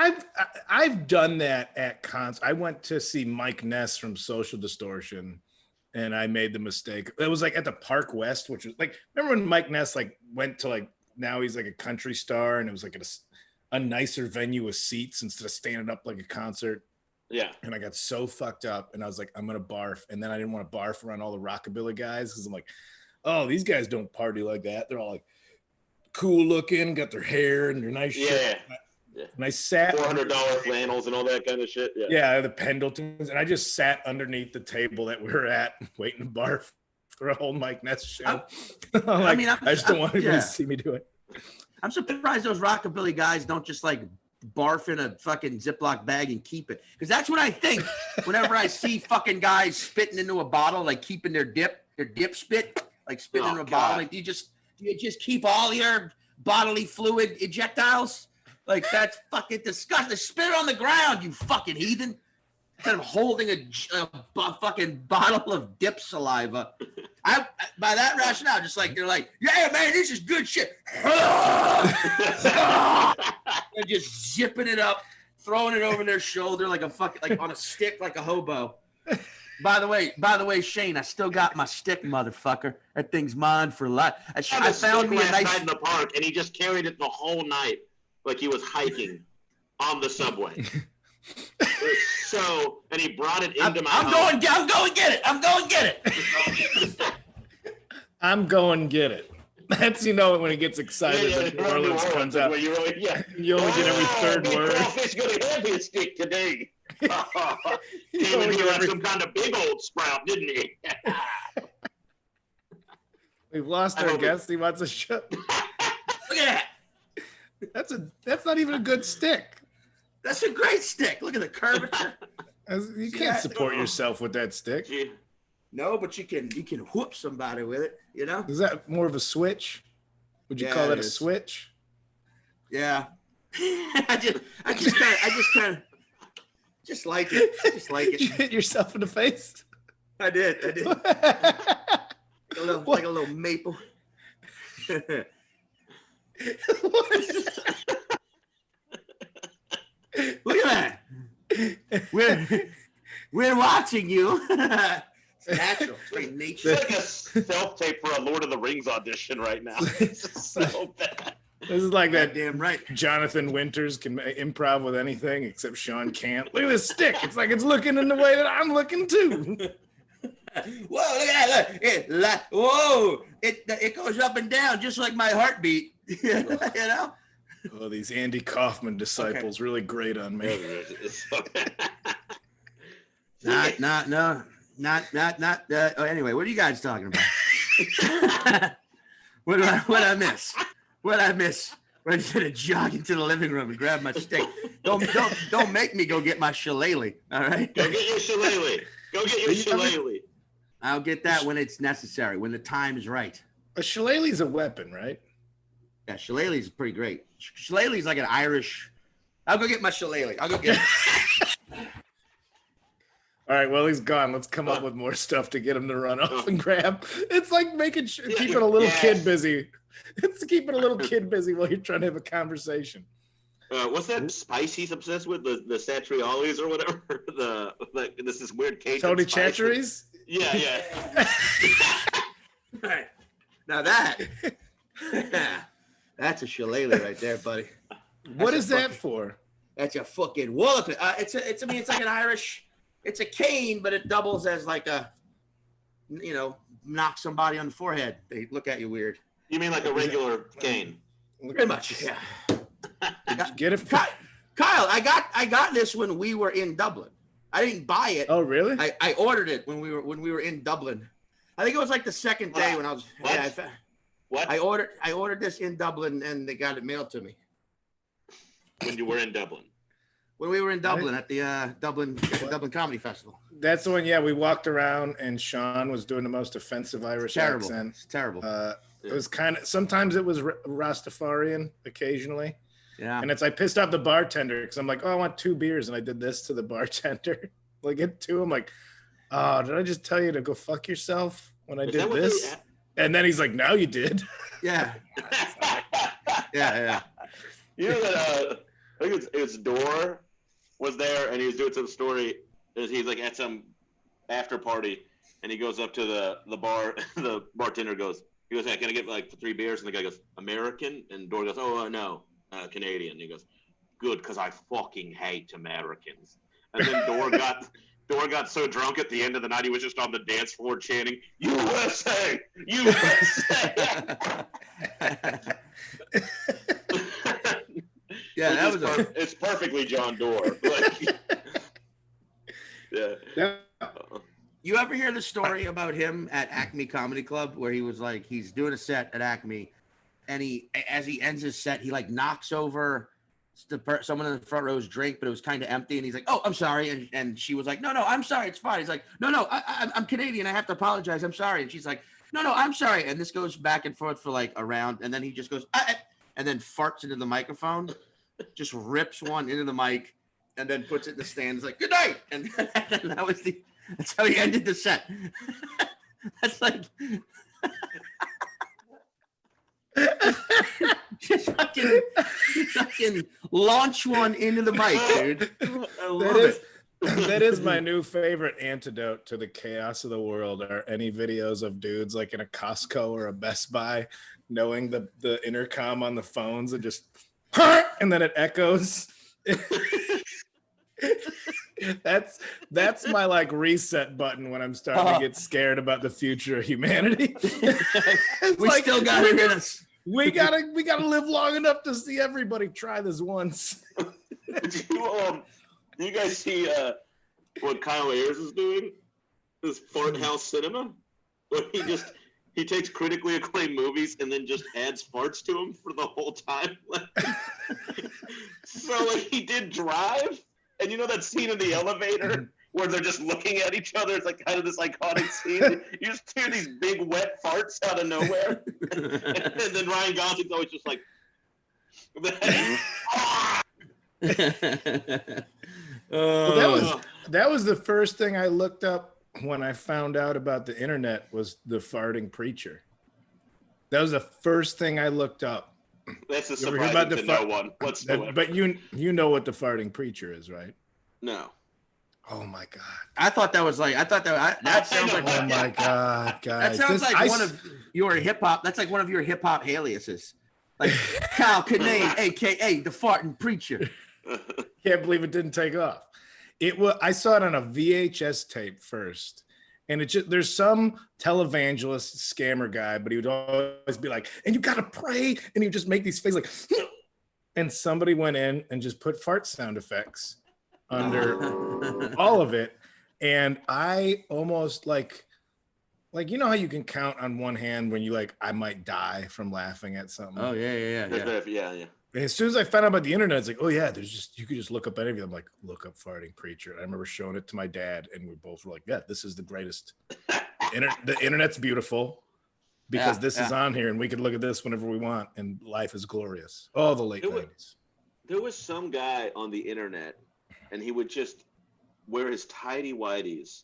I've done that at cons. I went to see Mike Ness from Social Distortion, and I made the mistake. It was like at the Park West, which was like, remember when Mike Ness like went to like, now he's like a country star, and it was like at a nicer venue with seats instead of standing up like a concert. Yeah. And I got so fucked up, and I was like, I'm gonna barf, and then I didn't want to barf around all the rockabilly guys because I'm like, oh, these guys don't party like that. They're all like cool looking, got their hair and their nice shit. Yeah. And I sat $400 flannels and all that kind of shit. Yeah, the Pendletons, and I just sat underneath the table that we were at, waiting to barf for a whole Mike Ness show. I just don't want anybody to see me do it. I'm surprised those rockabilly guys don't just like barf in a fucking Ziploc bag and keep it, because that's what I think whenever I see fucking guys spitting into a bottle, like keeping their dip spit, like spitting into a bottle. Like, do you just keep all your bodily fluid ejectiles? Like, that's fucking disgusting. Spit it on the ground, you fucking heathen. Instead of holding a fucking bottle of dip saliva. By that rationale, just like, they're like, yeah, man, this is good shit. And just zipping it up, throwing it over their shoulder like a fucking, like on a stick, like a hobo. By the way, Shane, I still got my stick, motherfucker. That thing's mine for life. I found me a nice night in the park, and he just carried it the whole night like he was hiking. on the subway. So, and he brought it into my I'm house. going get it. I'm going get it. I'm going get it. That's, you know, when he gets excited, Yeah, when New Orleans comes out. You only get every third big word. Crawfish gonna have his stick today. You Came only in get here like every- some kind of big old sprout, didn't he? We've lost I our hope guest. He wants a shot. Look at that. That's not even a good stick. That's a great stick. Look at the curvature. You See can't that? support yourself with that stick. Gee, No, but you can whoop somebody with it, you know? Is that more of a switch? Would you Yeah, call that it a is. switch? Yeah. I just kind of like it. Just like Did you it. hit yourself in the face? I did. Like a little maple. Look at that. We're watching you. It's natural. It's very nature. it's like a self-tape for a Lord of the Rings audition right now. It's so bad. This is like that Damn right. Jonathan Winters can improv with anything except Sean can't. Look at this stick. It's like it's looking in the way that I'm looking too. Whoa, look at that. Whoa. It goes up and down just like my heartbeat. You know? Oh, these Andy Kaufman disciples really great on me. It's so bad. Anyway, what are you guys talking about? What did I miss? What I miss? When I should have jogged into the living room and grabbed my stick. Don't make me go get my shillelagh. All right. Go get your shillelagh. Go get your shillelagh. I'll get that when it's necessary, when the time is right. A shillelagh's a weapon, right? Yeah, shillelagh is pretty great. Shillelagh is like an Irish. I'll go get my shillelagh. I'll go get it. All right, well, he's gone. Let's come up with more stuff to get him to run off and grab. It's like keeping a little kid busy. It's keeping a little kid busy while you're trying to have a conversation. What's that spice he's obsessed with? The Satrioli's or whatever? This is weird cake. Tony Chachere's? Yeah. Right. Now that's a shillelagh right there, buddy. What is that for? That's a fucking wallop. It's like an Irish. It's a cane, but it doubles as like a, knock somebody on the forehead. They look at you weird. You mean like a regular cane? Pretty much, yeah. Did you get it? Kyle, I got this when we were in Dublin. I didn't buy it. Oh, really? I ordered it when we were in Dublin. I think it was like the second day when I was. What? Yeah, What? I ordered this in Dublin and they got it mailed to me. When you were in Dublin? When we were in Dublin at the Dublin Comedy Festival. That's the one. Yeah, we walked around and Sean was doing the most offensive Irish accent. It's terrible. It was kind of, sometimes it was Rastafarian, occasionally. Yeah. And I pissed off the bartender because I'm like, oh, I want 2 beers. And I did this to the bartender. Like, get 2. I'm like, oh, did I just tell you to go fuck yourself when I did this? And then he's like, no, you did. Yeah. Yeah. You know that I think it's Dor was there and he was doing some story. He's like at some after party and he goes up to the bar. The bartender goes, hey, can I get like 3 beers? And the guy goes, American? And Dor goes, oh, no, Canadian. And he goes, good, because I fucking hate Americans. And then Dor got so drunk at the end of the night, he was just on the dance floor chanting, USA! USA! Yeah, that was it's perfectly John Dor. Like, yeah. You ever hear the story about him at Acme Comedy Club where he was like, he's doing a set at Acme and as he ends his set, he like knocks over someone in the front row's drink, but it was kind of empty. And he's like, oh, I'm sorry. And she was like, no, I'm sorry. It's fine. He's like, no, I'm Canadian. I have to apologize. I'm sorry. And she's like, no, I'm sorry. And this goes back and forth for like a round. And then he just goes, and then farts into the microphone, just rips one into the mic and then puts it in the stand. It's like, good night. And that's how he ended the set. That's like, just fucking launch one into the mic, dude. I love it. That is my new favorite antidote to the chaos of the world. Are any videos of dudes like in a Costco or a Best Buy, knowing the intercom on the phones and just, and then it echoes, That's my like reset button when I'm starting to get scared about the future of humanity. We like, still got it in us. We gotta live long enough to see everybody try this once. Do you guys see what Kyle Ayers is doing? This Fart House Cinema, where he takes critically acclaimed movies and then just adds farts to them for the whole time. So like he did Drive, and you know that scene in the elevator where they're just looking at each other? It's like kind of this iconic scene. You just hear these big wet farts out of nowhere, and then Ryan Gosling's always just like. Well, that was the first thing I looked up when I found out about the internet was the farting preacher. That was the first thing I looked up. That's a surprise to no one whatsoever. But you know what the farting preacher is, right? No. Oh my God! That sounds like. Oh my God, guys! That sounds like one of your hip hop. That's like one of your hip hop aliases, like Kyle Kinane, aka the farting preacher. Can't believe it didn't take off. I saw it on a VHS tape first, and there's some televangelist scammer guy, but he would always be like, "And you gotta pray," and he would just make these faces like, and somebody went in and just put fart sound effects under all of it, and I almost like you know how you can count on one hand when you like I might die from laughing at something. Oh yeah. And as soon as I found out about the internet, it's like, oh yeah, you could just look up anything. I'm like, look up farting preacher. I remember showing it to my dad, and we both were like, yeah, this is the greatest. The internet's beautiful because this is on here, and we can look at this whenever we want, and life is glorious. Oh, the late 90s. There was some guy on the internet, and he would just wear his tidy whities,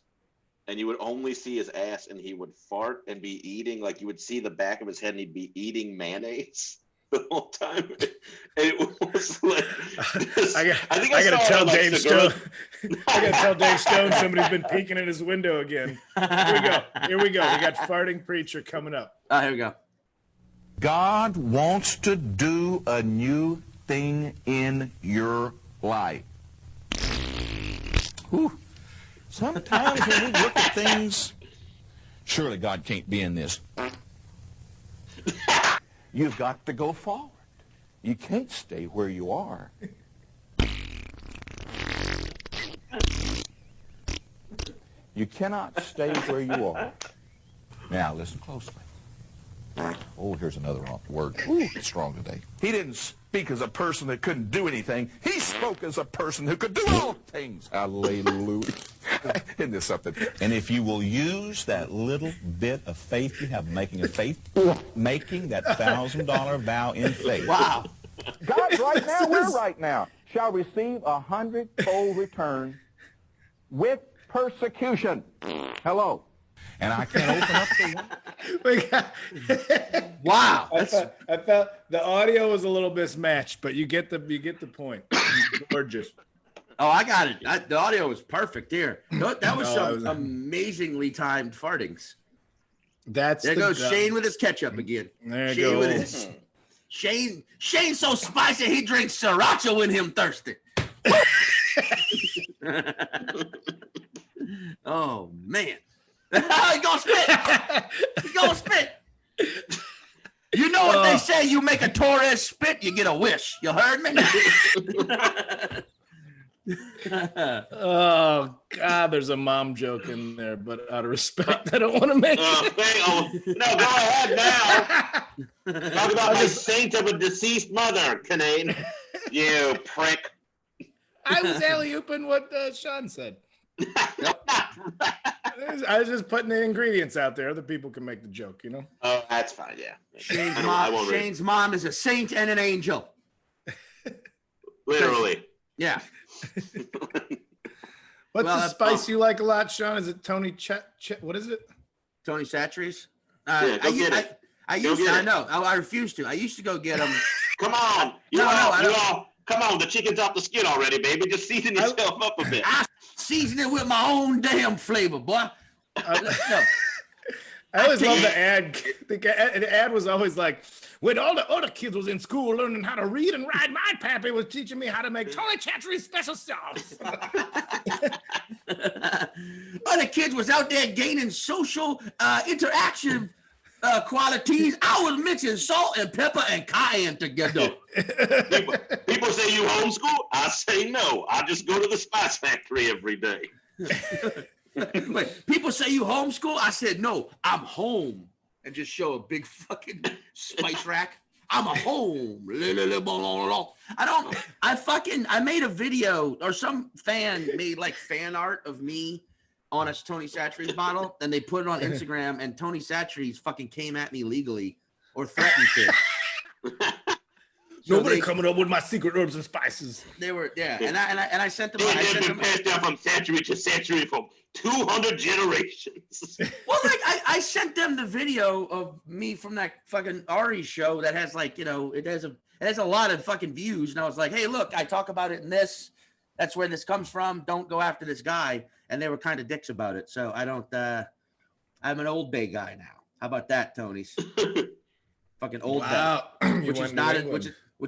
and you would only see his ass, and he would fart and be eating, like you would see the back of his head, and he'd be eating mayonnaise the whole time. And it was like I gotta tell Dave Stone. I gotta tell Dave Stone somebody's been peeking in his window again. Here we go. We got farting preacher coming up. Here we go. God wants to do a new thing in your life. Whew. Sometimes when we look at things, surely God can't be in this. You've got to go forward. You can't stay where you are. You cannot stay where you are. Now, listen closely. Oh, here's another word. Ooh, it's strong today. He didn't speak as a person that couldn't do anything. He spoke as a person who could do all things. Hallelujah. Isn't this something? And if you will use that little bit of faith you have, making that $1,000 vow in faith. Wow. God, right now, we're right now, shall receive 100-fold return with persecution. Hello. And I can't open up the window. Wow. I felt the audio was a little mismatched, but you get the point. Gorgeous. Oh, I got it. The audio was perfect here. That was amazingly timed fartings. There goes Shane with his ketchup again. There you go. Shane's so spicy he drinks sriracha when him thirsty. Oh man. He gonna spit. You know what they say, you make a Torres spit, you get a wish. You heard me? Oh God, there's a mom joke in there, but out of respect, I don't want to make it. No, go ahead now. Talk about the saint of a deceased mother, Kinane. You prick. I was alley-ooping what Sean said. I was just putting the ingredients out there. Other people can make the joke, you know? Oh, that's fine, yeah. Shane's mom is a saint and an angel. Literally. Yeah. What's the spice you like a lot, Sean? Is it Tony what is it? Tony Chachere's? I refuse to. I used to go get them. Come on. Come on, the chicken's off the skin already, baby. Just season yourself up a bit. I season it with my own damn flavor, boy. I always love the ad. The ad was always like, when all the other kids was in school learning how to read and write, my pappy was teaching me how to make Tony Chachery special sauce. Other kids was out there gaining social interaction qualities. I was mixing salt and pepper and cayenne together. People say you homeschool. I say no. I just go to the Spice Factory every day. Wait, people say you homeschool. I said no. I'm home, and just show a big fucking spice rack. I'm a home. I made a video, or some fan made like fan art of me on a Tony Chachery's bottle, and they put it on Instagram, and Tony Chachery's fucking came at me legally or threatened to. Nobody coming up with my secret herbs and spices. They were, yeah, and I sent them. They have been passed down from century to century from 200 generations. Well, like I sent them the video of me from that fucking Ari show that has like, you know, it has a lot of fucking views, and I was like, hey, look, I talk about it in this. That's where this comes from. Don't go after this guy. And they were kind of dicks about it. So I don't. I'm an Old Bay guy now. How about that, Tony's? Fucking Old Bay, which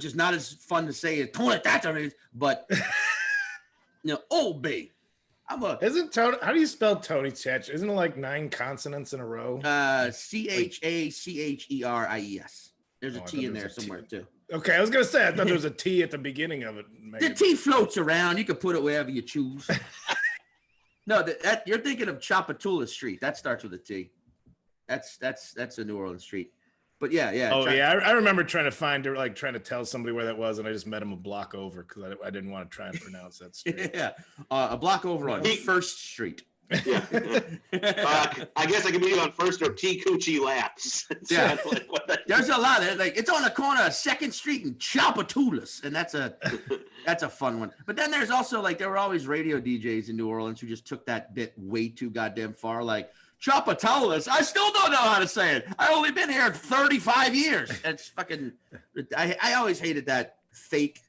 is not as fun to say as Tony Chachery, but you know, Old Bay. Isn't Tony? How do you spell Tony Chachery? Isn't it like 9 consonants in a row? Chacheries. There's a T in there somewhere too. Okay, I was gonna say I thought there was a T at the beginning of it. The T floats around. You can put it wherever you choose. No, that you're thinking of Chapatula Street. That starts with a T. That's a New Orleans street. But yeah. Oh yeah, I remember trying to tell somebody where that was, and I just met him a block over because I didn't want to try and pronounce that street. Yeah, a block over on First Street. Yeah. I guess I could be on First or T Coochie Laps. Yeah. There's a lot of like it's on the corner of 2nd Street and Chapatulas, and that's a fun one. But then there's also like there were always radio DJs in New Orleans who just took that bit way too goddamn far. Like Chapatulas, I still don't know how to say it. I only been here 35 years. It's fucking. I always hated that fake.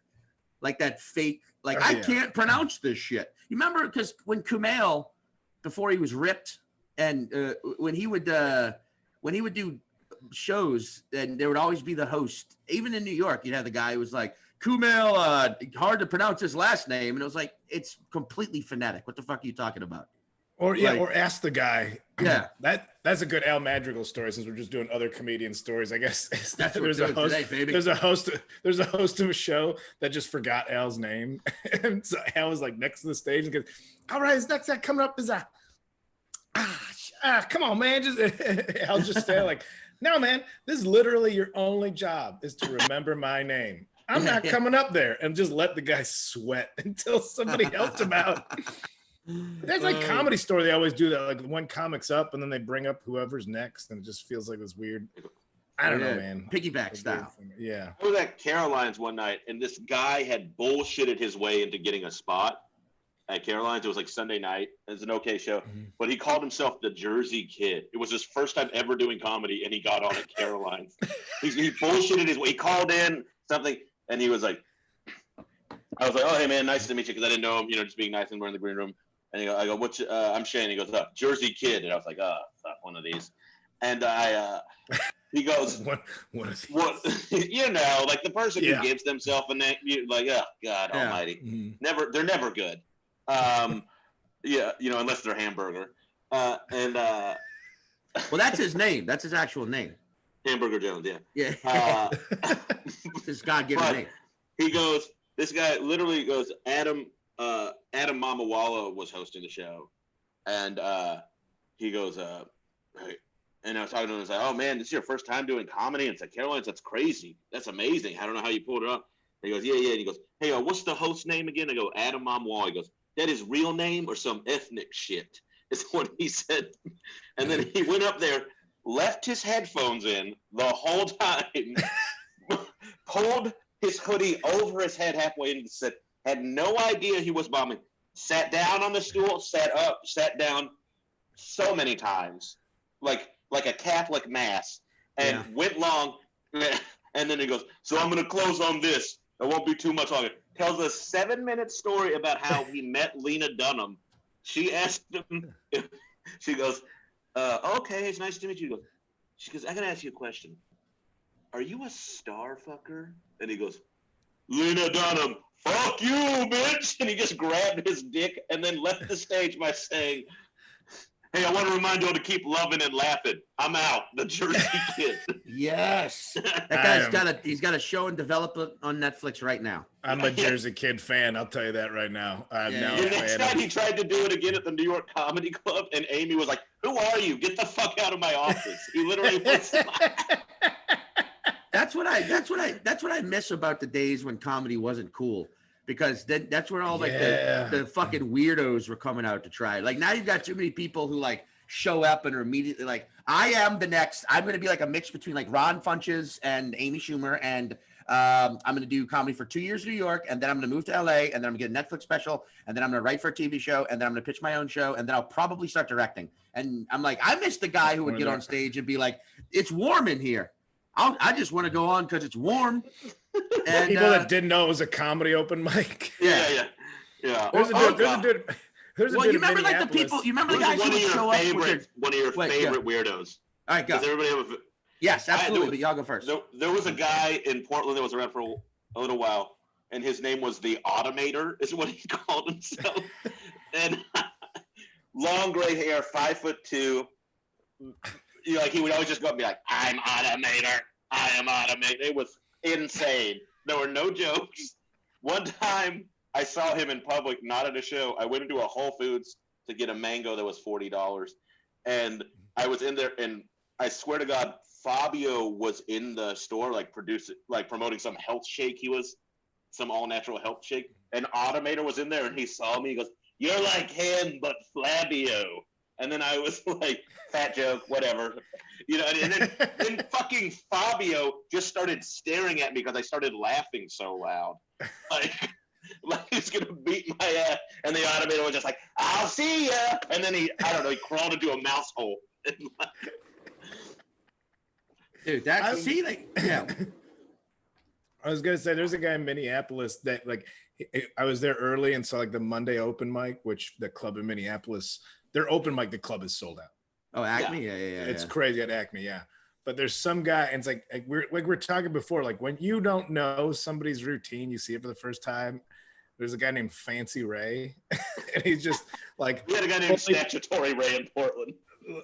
Like I can't pronounce this shit. You remember because when Kumail, before he was ripped, and when he would do shows, and there would always be the host. Even in New York, you'd have the guy who was like, Kumail, hard to pronounce his last name. And it was like, it's completely phonetic. What the fuck are you talking about? Or ask the guy. Yeah. That's a good Al Madrigal story, since we're just doing other comedian stories, I guess. There's a host of a show that just forgot Al's name. And so Al was like next to the stage and goes, all right, his next act coming up is come on, man. I'll just say like, no, man, this is literally your only job is to remember my name. I'm not coming up there, and just let the guy sweat until somebody helped him out. That's like Comedy Store. They always do that. Like one comic's up, and then they bring up whoever's next, and it just feels like this weird. I don't know, man. Piggyback style. Yeah. I was at Caroline's one night, and this guy had bullshitted his way into getting a spot at Caroline's. It was like Sunday night. It was an okay show, but he called himself the Jersey Kid. It was his first time ever doing comedy, and he got on at Caroline's. He bullshitted his way. He called in something, and he was like, I was like, oh, hey, man, nice to meet you, because I didn't know him, just being nice, and we're in the green room. And I go, what's I'm Shane. He goes, Jersey Kid. And I was like, fuck, one of these. And he goes, what like the person who gives themselves a name, like, oh, God almighty. Mm-hmm. They're never good. Unless they're hamburger. Well, that's his name. That's his actual name. Hamburger Jones, yeah. Yeah. This God-given name. He goes, this guy literally goes, Adam Mamawala was hosting the show, and he goes, hey, and I was talking to him, I was like, oh man, this is your first time doing comedy? And it's like, Caroline's, that's crazy. That's amazing. I don't know how you pulled it up. And he goes, yeah. And he goes, hey, what's the host name again? I go, Adam Mamawala. He goes, that his real name or some ethnic shit? Is what he said. And then he went up there, left his headphones in the whole time, pulled his hoodie over his head halfway into the set, had no idea he was bombing, sat down on the stool, sat up, sat down so many times, like a Catholic mass, and went long. And then he goes, so I'm going to close on this. It won't be too much longer. Tells a 7-minute story about how he met Lena Dunham. She asked him, she goes, okay, it's nice to meet you. She goes, I got to ask you a question. are you a star fucker? And he goes, Lena Dunham, fuck you, bitch. And he just grabbed his dick and then left the stage by saying, hey, I want to remind you all to keep loving and laughing. I'm out. The Jersey Kid. Yes. That guy's he's got a show and development on Netflix right now. I'm a Jersey Kid fan. I'll tell you that right now. I'm now The a next fan time of... he tried to do it again at the New York Comedy Club, and Amy was like, who are you? Get the fuck out of my office. He literally was That's what I miss about the days when comedy wasn't cool, because then that's where all like the fucking weirdos were coming out to try. Like now you've got too many people who like show up and are immediately like, I'm going to be like a mix between like Ron Funches and Amy Schumer, and I'm going to do comedy for 2 years in New York, and then I'm going to move to LA, and then I'm going to get a Netflix special, and then I'm going to write for a TV show, and then I'm going to pitch my own show, and then I'll probably start directing. And I'm like, I miss the guy who would get on stage and be like, it's warm in here. I just want to go on because it's warm. And people that didn't know it was a comedy open mic. Yeah. There's a dude you remember like the people? You remember the guys who would show up with one of your favorite weirdos? All right, go. Does everybody have Yes, absolutely. But y'all go first. There was a guy in Portland that was around for a little while, and his name was the Automator, is what he called himself. And long gray hair, 5'2". Like he would always just go up and be like, I'm Automator. I am Automator. It was insane. There were no jokes. One time I saw him in public, not at a show. I went into a Whole Foods to get a mango that was $40. And I was in there, and I swear to God, Fabio was in the store, promoting some health shake. He was some all-natural health shake. And Automator was in there, and he saw me. He goes, you're like him, but Flabio. And then I was like, fat joke, whatever. And then fucking Fabio just started staring at me because I started laughing so loud. Like he's going to beat my ass. And the Automator was just like, I'll see ya. And then he crawled into a mouse hole. Dude, I was gonna say there's a guy in Minneapolis that I was there early and saw like the Monday open mic, which the club in Minneapolis, their open mic, the club is sold out. Oh, Acme, yeah. It's crazy at Acme, yeah. But there's some guy, and it's like we're talking before, like when you don't know somebody's routine, you see it for the first time. There's a guy named Fancy Ray, and he's just like we had a guy named Statutory Ray in Portland.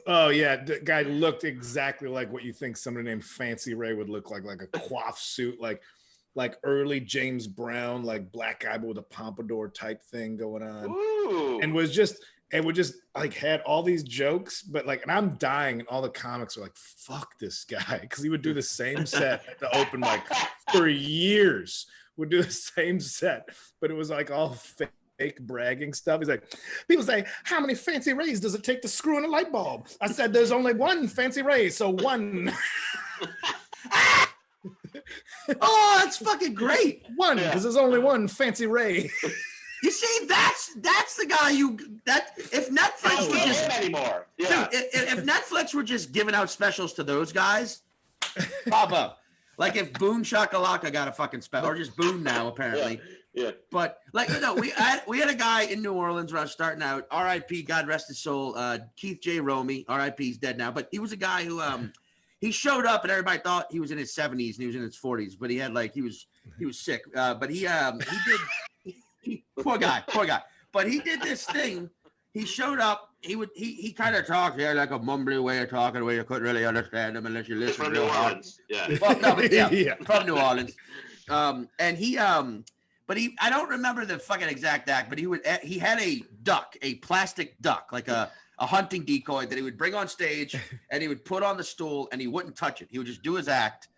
Oh yeah, the guy looked exactly like what you think somebody named Fancy Ray would look like a coif suit, like early James Brown, like black guy but with a pompadour type thing going on. Ooh. And would just like had all these jokes, but like, and I'm dying, and all the comics are like, fuck this guy, because he would do the same set at the open mic for years. Would do the same set, but it was like all fake bragging stuff. He's like, people say, how many fancy rays does it take to screw in a light bulb? I said, there's only one fancy ray, so one. Oh, that's fucking great. One, because there's only one fancy ray. You see, that's the guy if Netflix were just anymore. Yeah. Dude, if Netflix were just giving out specials to those guys, bravo. Like if Boone Shakalaka got a fucking special, or just Boone now apparently. Yeah. But we had a guy in New Orleans when I was starting out. R.I.P. God rest his soul. Keith J. Romey. R.I.P. He's dead now. But he was a guy who he showed up and everybody thought he was in his 70s and he was in his 40s. But he had he was sick. But he did. Poor guy. But he did this thing. He showed up. He kind of talked like a mumbly way of talking, where you couldn't really understand him unless you listened real hard. Yeah. Well, no, but yeah, from New Orleans. And he I don't remember the fucking exact act, but he had a duck, a plastic duck, like a hunting decoy that he would bring on stage and he would put on the stool and he wouldn't touch it. He would just do his act.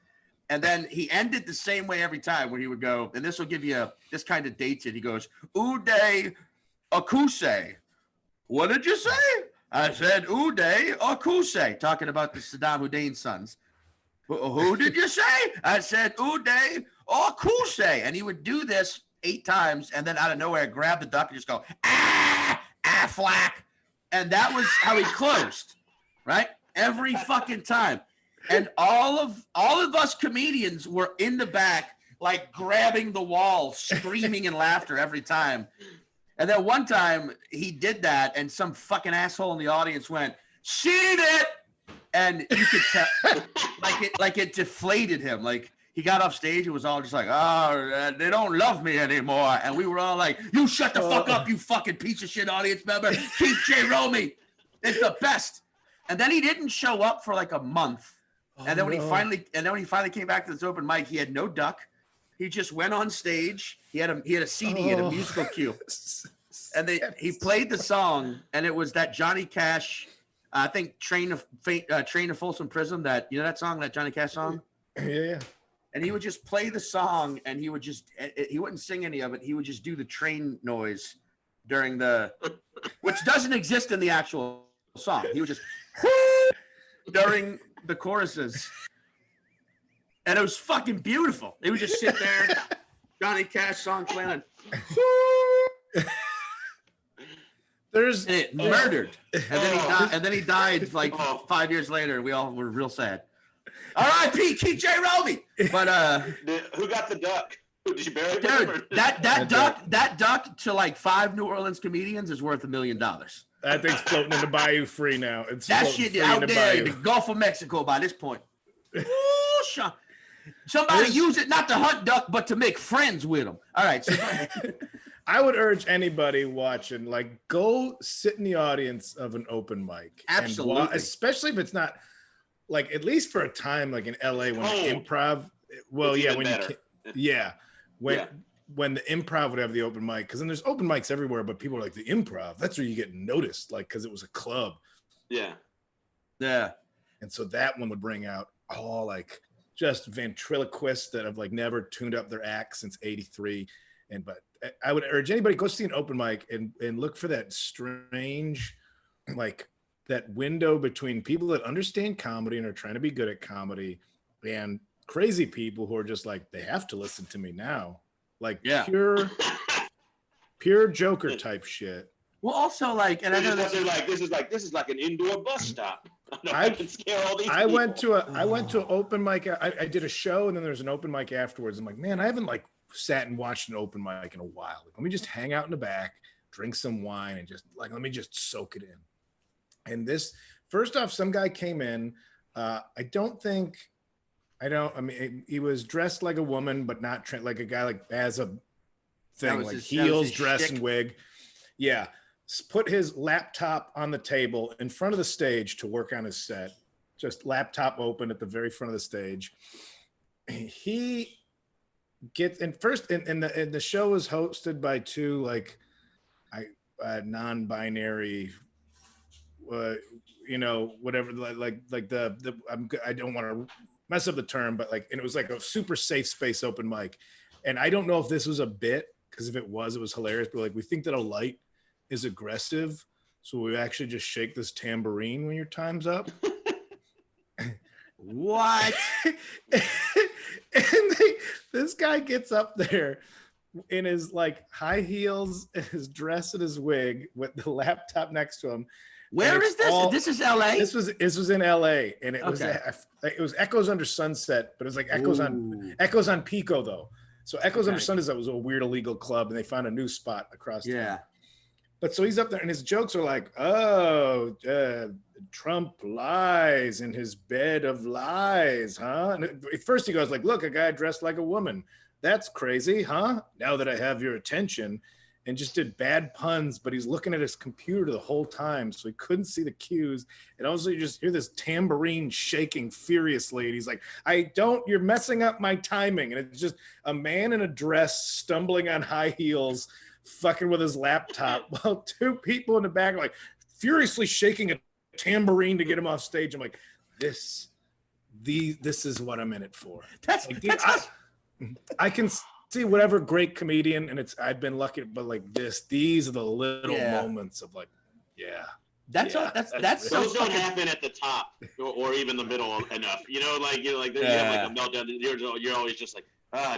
And then he ended the same way every time, where he would go, and this will give you this kind of dates it. He goes, Uday Akuse. What did you say? I said, Uday Akuse, talking about the Saddam Hussein sons. Who did you say? I said, Uday Akuse. And he would do this 8 times, and then out of nowhere, grab the duck and just go, flack. And that was how he closed, right? Every fucking time. And all of us comedians were in the back, like grabbing the wall, screaming in laughter every time. And then one time he did that, and some fucking asshole in the audience went, "Seen it!" and you could tell, like it deflated him. Like he got off stage, it was all just like, oh, they don't love me anymore, and we were all like, you shut the fuck up, you fucking piece of shit audience member. Keith J. Romy is the best. And then he didn't show up for like a month. And then when he finally came back to this open mic, he had no duck. He just went on stage. He had a CD and a musical cue, and he played the song, and it was that Johnny Cash, I think Train to Folsom Prison. That that song, that Johnny Cash song. Yeah. And he would just play the song, and he wouldn't sing any of it. He would just do the train noise during which doesn't exist in the actual song. He would just during the choruses, and it was fucking beautiful. They would just sit there, Johnny Cash song playing, and it murdered, and then he died like 5 years later, and we all were real sad. R.I.P. Keith J. Romy. But who got the duck? Did you bury dude, him? that duck to like 5 New Orleans comedians is worth $1 million. That thing's floating in the bayou free now. That shit out there in the Gulf of Mexico by this point. Ooh, somebody use it not to hunt duck, but to make friends with them. All right. So I would urge anybody watching, like, go sit in the audience of an open mic. Absolutely. And especially if it's not, like, at least for a time, like in LA when the improv. Well, yeah, when the improv would have the open mic, because then there's open mics everywhere, but people are like, the improv, that's where you get noticed, like, because it was a club. Yeah. And so that one would bring out all like just ventriloquists that have like never tuned up their act since '83. But I would urge anybody, go see an open mic and look for that strange, like that window between people that understand comedy and are trying to be good at comedy and crazy people who are just like, they have to listen to me now. Like pure Joker type shit. Well, also like, and I know this is like an indoor bus stop. I can scare all these. I went to an open mic. I did a show, and then there's an open mic afterwards. I'm like, man, I haven't like sat and watched an open mic in a while. Like, let me just hang out in the back, drink some wine, and just like let me just soak it in. And this, first off, some guy came in. I mean, he was dressed like a woman, but not like a guy, like as a thing, like heels, dress, and wig. Yeah. Put his laptop on the table in front of the stage to work on his set. Just laptop open at the very front of the stage. He gets in first, and the show was hosted by two like non-binary, whatever, like I don't want to mess up the term, but like, and it was like a super safe space open mic. And I don't know if this was a bit, because if it was hilarious, but like, we think that a light is aggressive, so we actually just shake this tambourine when your time's up. What? And this guy gets up there in his like high heels, his dress, and his wig with the laptop next to him. Where is this? This is LA. This was in LA, and it was Echoes Under Sunset, but it was like Echoes on Pico though. So Echoes Under Sunset was a weird illegal club, and they found a new spot across. Yeah. But so he's up there, and his jokes are like, Trump lies in his bed of lies, huh? And at first he goes like, look, a guy dressed like a woman. That's crazy, huh? Now that I have your attention. And just did bad puns, but he's looking at his computer the whole time, so he couldn't see the cues. And also you just hear this tambourine shaking furiously. And he's like, you're messing up my timing. And it's just a man in a dress stumbling on high heels, fucking with his laptop, while two people in the back are like furiously shaking a tambourine to get him off stage. I'm like, this is what I'm in it for. I can see whatever great comedian, and I've been lucky, but like these are the little moments of like, that's those don't happen at the top or even the middle enough. You have like a meltdown. You're always just like,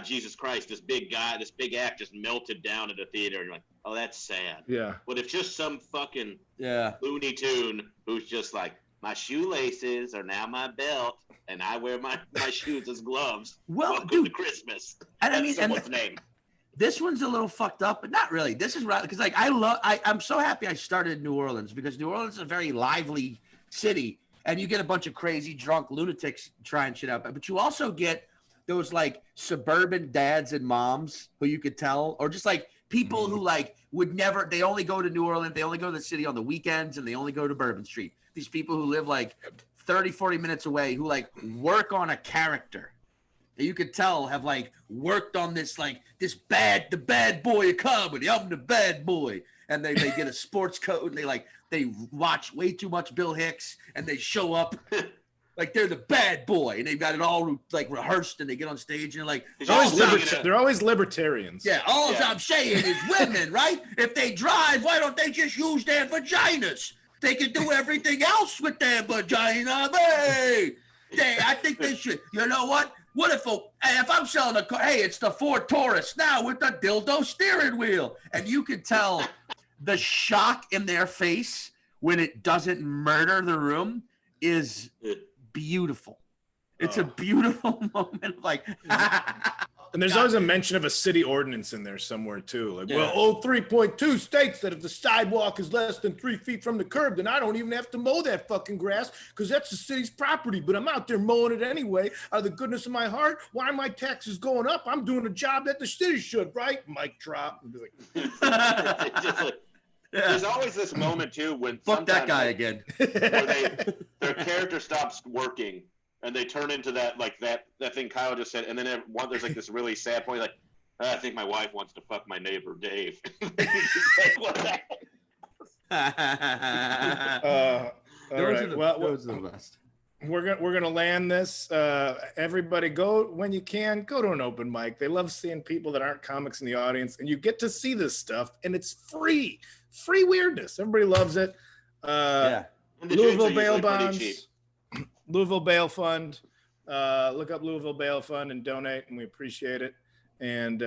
Jesus Christ, this big act just melted down at the theater. And you're like, oh, that's sad. Yeah. But if just some fucking Looney Tune who's just like, my shoelaces are now my belt, and I wear my shoes as gloves. Well, welcome dude, to Christmas. And that's someone's name. This one's a little fucked up, but not really. This is right, because like I'm so happy I started in New Orleans, because New Orleans is a very lively city, and you get a bunch of crazy drunk lunatics trying shit out, but you also get those like suburban dads and moms who you could tell, or just like people who like would never, they only go to New Orleans, they only go to the city on the weekends, and they only go to Bourbon Street. These people who live like 30, 40 minutes away, who like work on a character that you could tell have like worked on this, like the bad boy of comedy. I'm the bad boy. And they get a sports coat, and they watch way too much Bill Hicks, and they show up like they're the bad boy, and they've got it all like rehearsed, and they get on stage and like they're always libertarians. Yeah, all I'm saying is women, right? If they drive, why don't they just use their vaginas? They can do everything else with their vagina. Hey, I think they should. You know what? What if I'm selling a car? Hey, it's the Ford Taurus now with the dildo steering wheel, and you can tell the shock in their face when it doesn't murder the room is beautiful. It's a beautiful moment. Like, and there's always a mention of a city ordinance in there somewhere too. Like, well, 3.2 states that if the sidewalk is less than 3 feet from the curb, then I don't even have to mow that fucking grass because that's the city's property. But I'm out there mowing it anyway. Out of the goodness of my heart, why are my taxes going up? I'm doing a job that the city should, right? Mic drop. There's always this moment too when fuck that guy again, where their character stops working and they turn into that thing Kyle just said, and then there's like this really sad point, like, I think my wife wants to fuck my neighbor Dave. Like, what the heck? Those are the best. We're gonna land this. Everybody, go when you can. Go to an open mic. They love seeing people that aren't comics in the audience, and you get to see this stuff, and it's free weirdness. Everybody loves it. Louisville Bail Bonds, Louisville Bail Fund. Look up Louisville Bail Fund and donate, and we appreciate it. And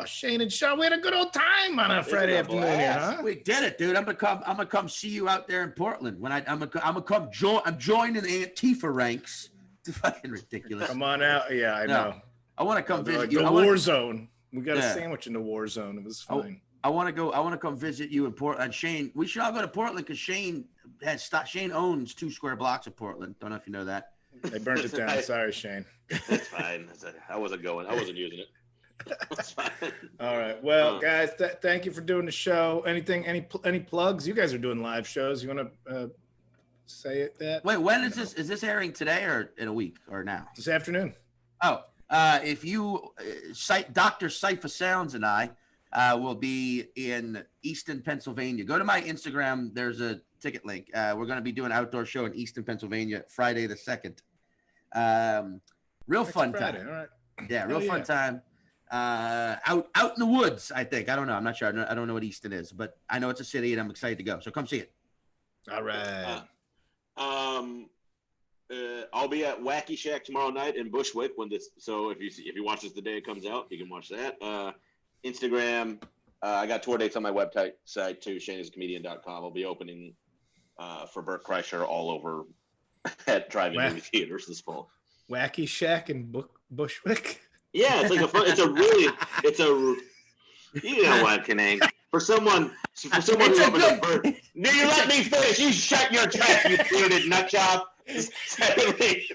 Shane and Sean, we had a good old time on a Friday afternoon here, huh? We did it, dude. I'm gonna come see you out there in Portland. When I'm gonna come join. I'm joining the Antifa ranks. It's fucking ridiculous. Come on out. Yeah, I know. I want to come visit you. The war zone. We got a sandwich in the war zone. It was fine. I want to come visit you in Portland. Shane, we should all go to Portland because Shane owns 2 square blocks of Portland. Don't know if you know that. They burnt it down. Sorry, Shane. That's fine. I wasn't using it. That's fine. All right. Well, guys, thank you for doing the show. Any plugs? You guys are doing live shows. You want to say it? Wait, when is this? Is this airing today or in a week or now? This afternoon. Oh, if you Dr. Cypher Sounds and I will be in Easton, Pennsylvania. Go to my Instagram. There's a ticket link. We're going to be doing an outdoor show in Easton, Pennsylvania, Friday the 2nd. Real fun Friday. time. All right. Yeah, real fun time. Out in the woods, I think. I don't know. I'm not sure. I don't know what Easton is, but I know it's a city, and I'm excited to go. So come see it. All right. I'll be at Wacky Shack tomorrow night in Bushwick so if you watch this the day it comes out, you can watch that. Instagram, I got tour dates on my website too, shaneiscomedian.com. I'll be opening for Bert Kreischer all over at drive-in movie theaters this fall. Wacky Shack in Bushwick. Yeah, it's like you know what, Kinane? For someone who opens a Bert. No, you let me finish. You shut your trap, you bearded nut job. Secondly,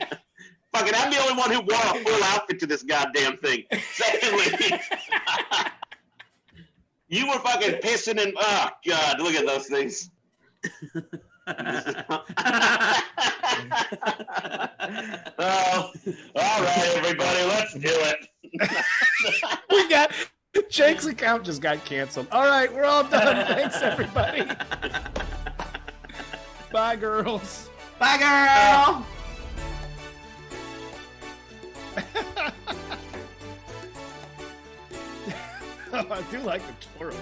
fucking, I'm the only one who wore a full outfit to this goddamn thing. Secondly, you were fucking pissing and oh god, look at those things. Oh, all right, everybody, let's do it. We got Jake's account just got canceled. All right, we're all done. Thanks, everybody. Bye, girls. Bye, girl. I do like the twirl.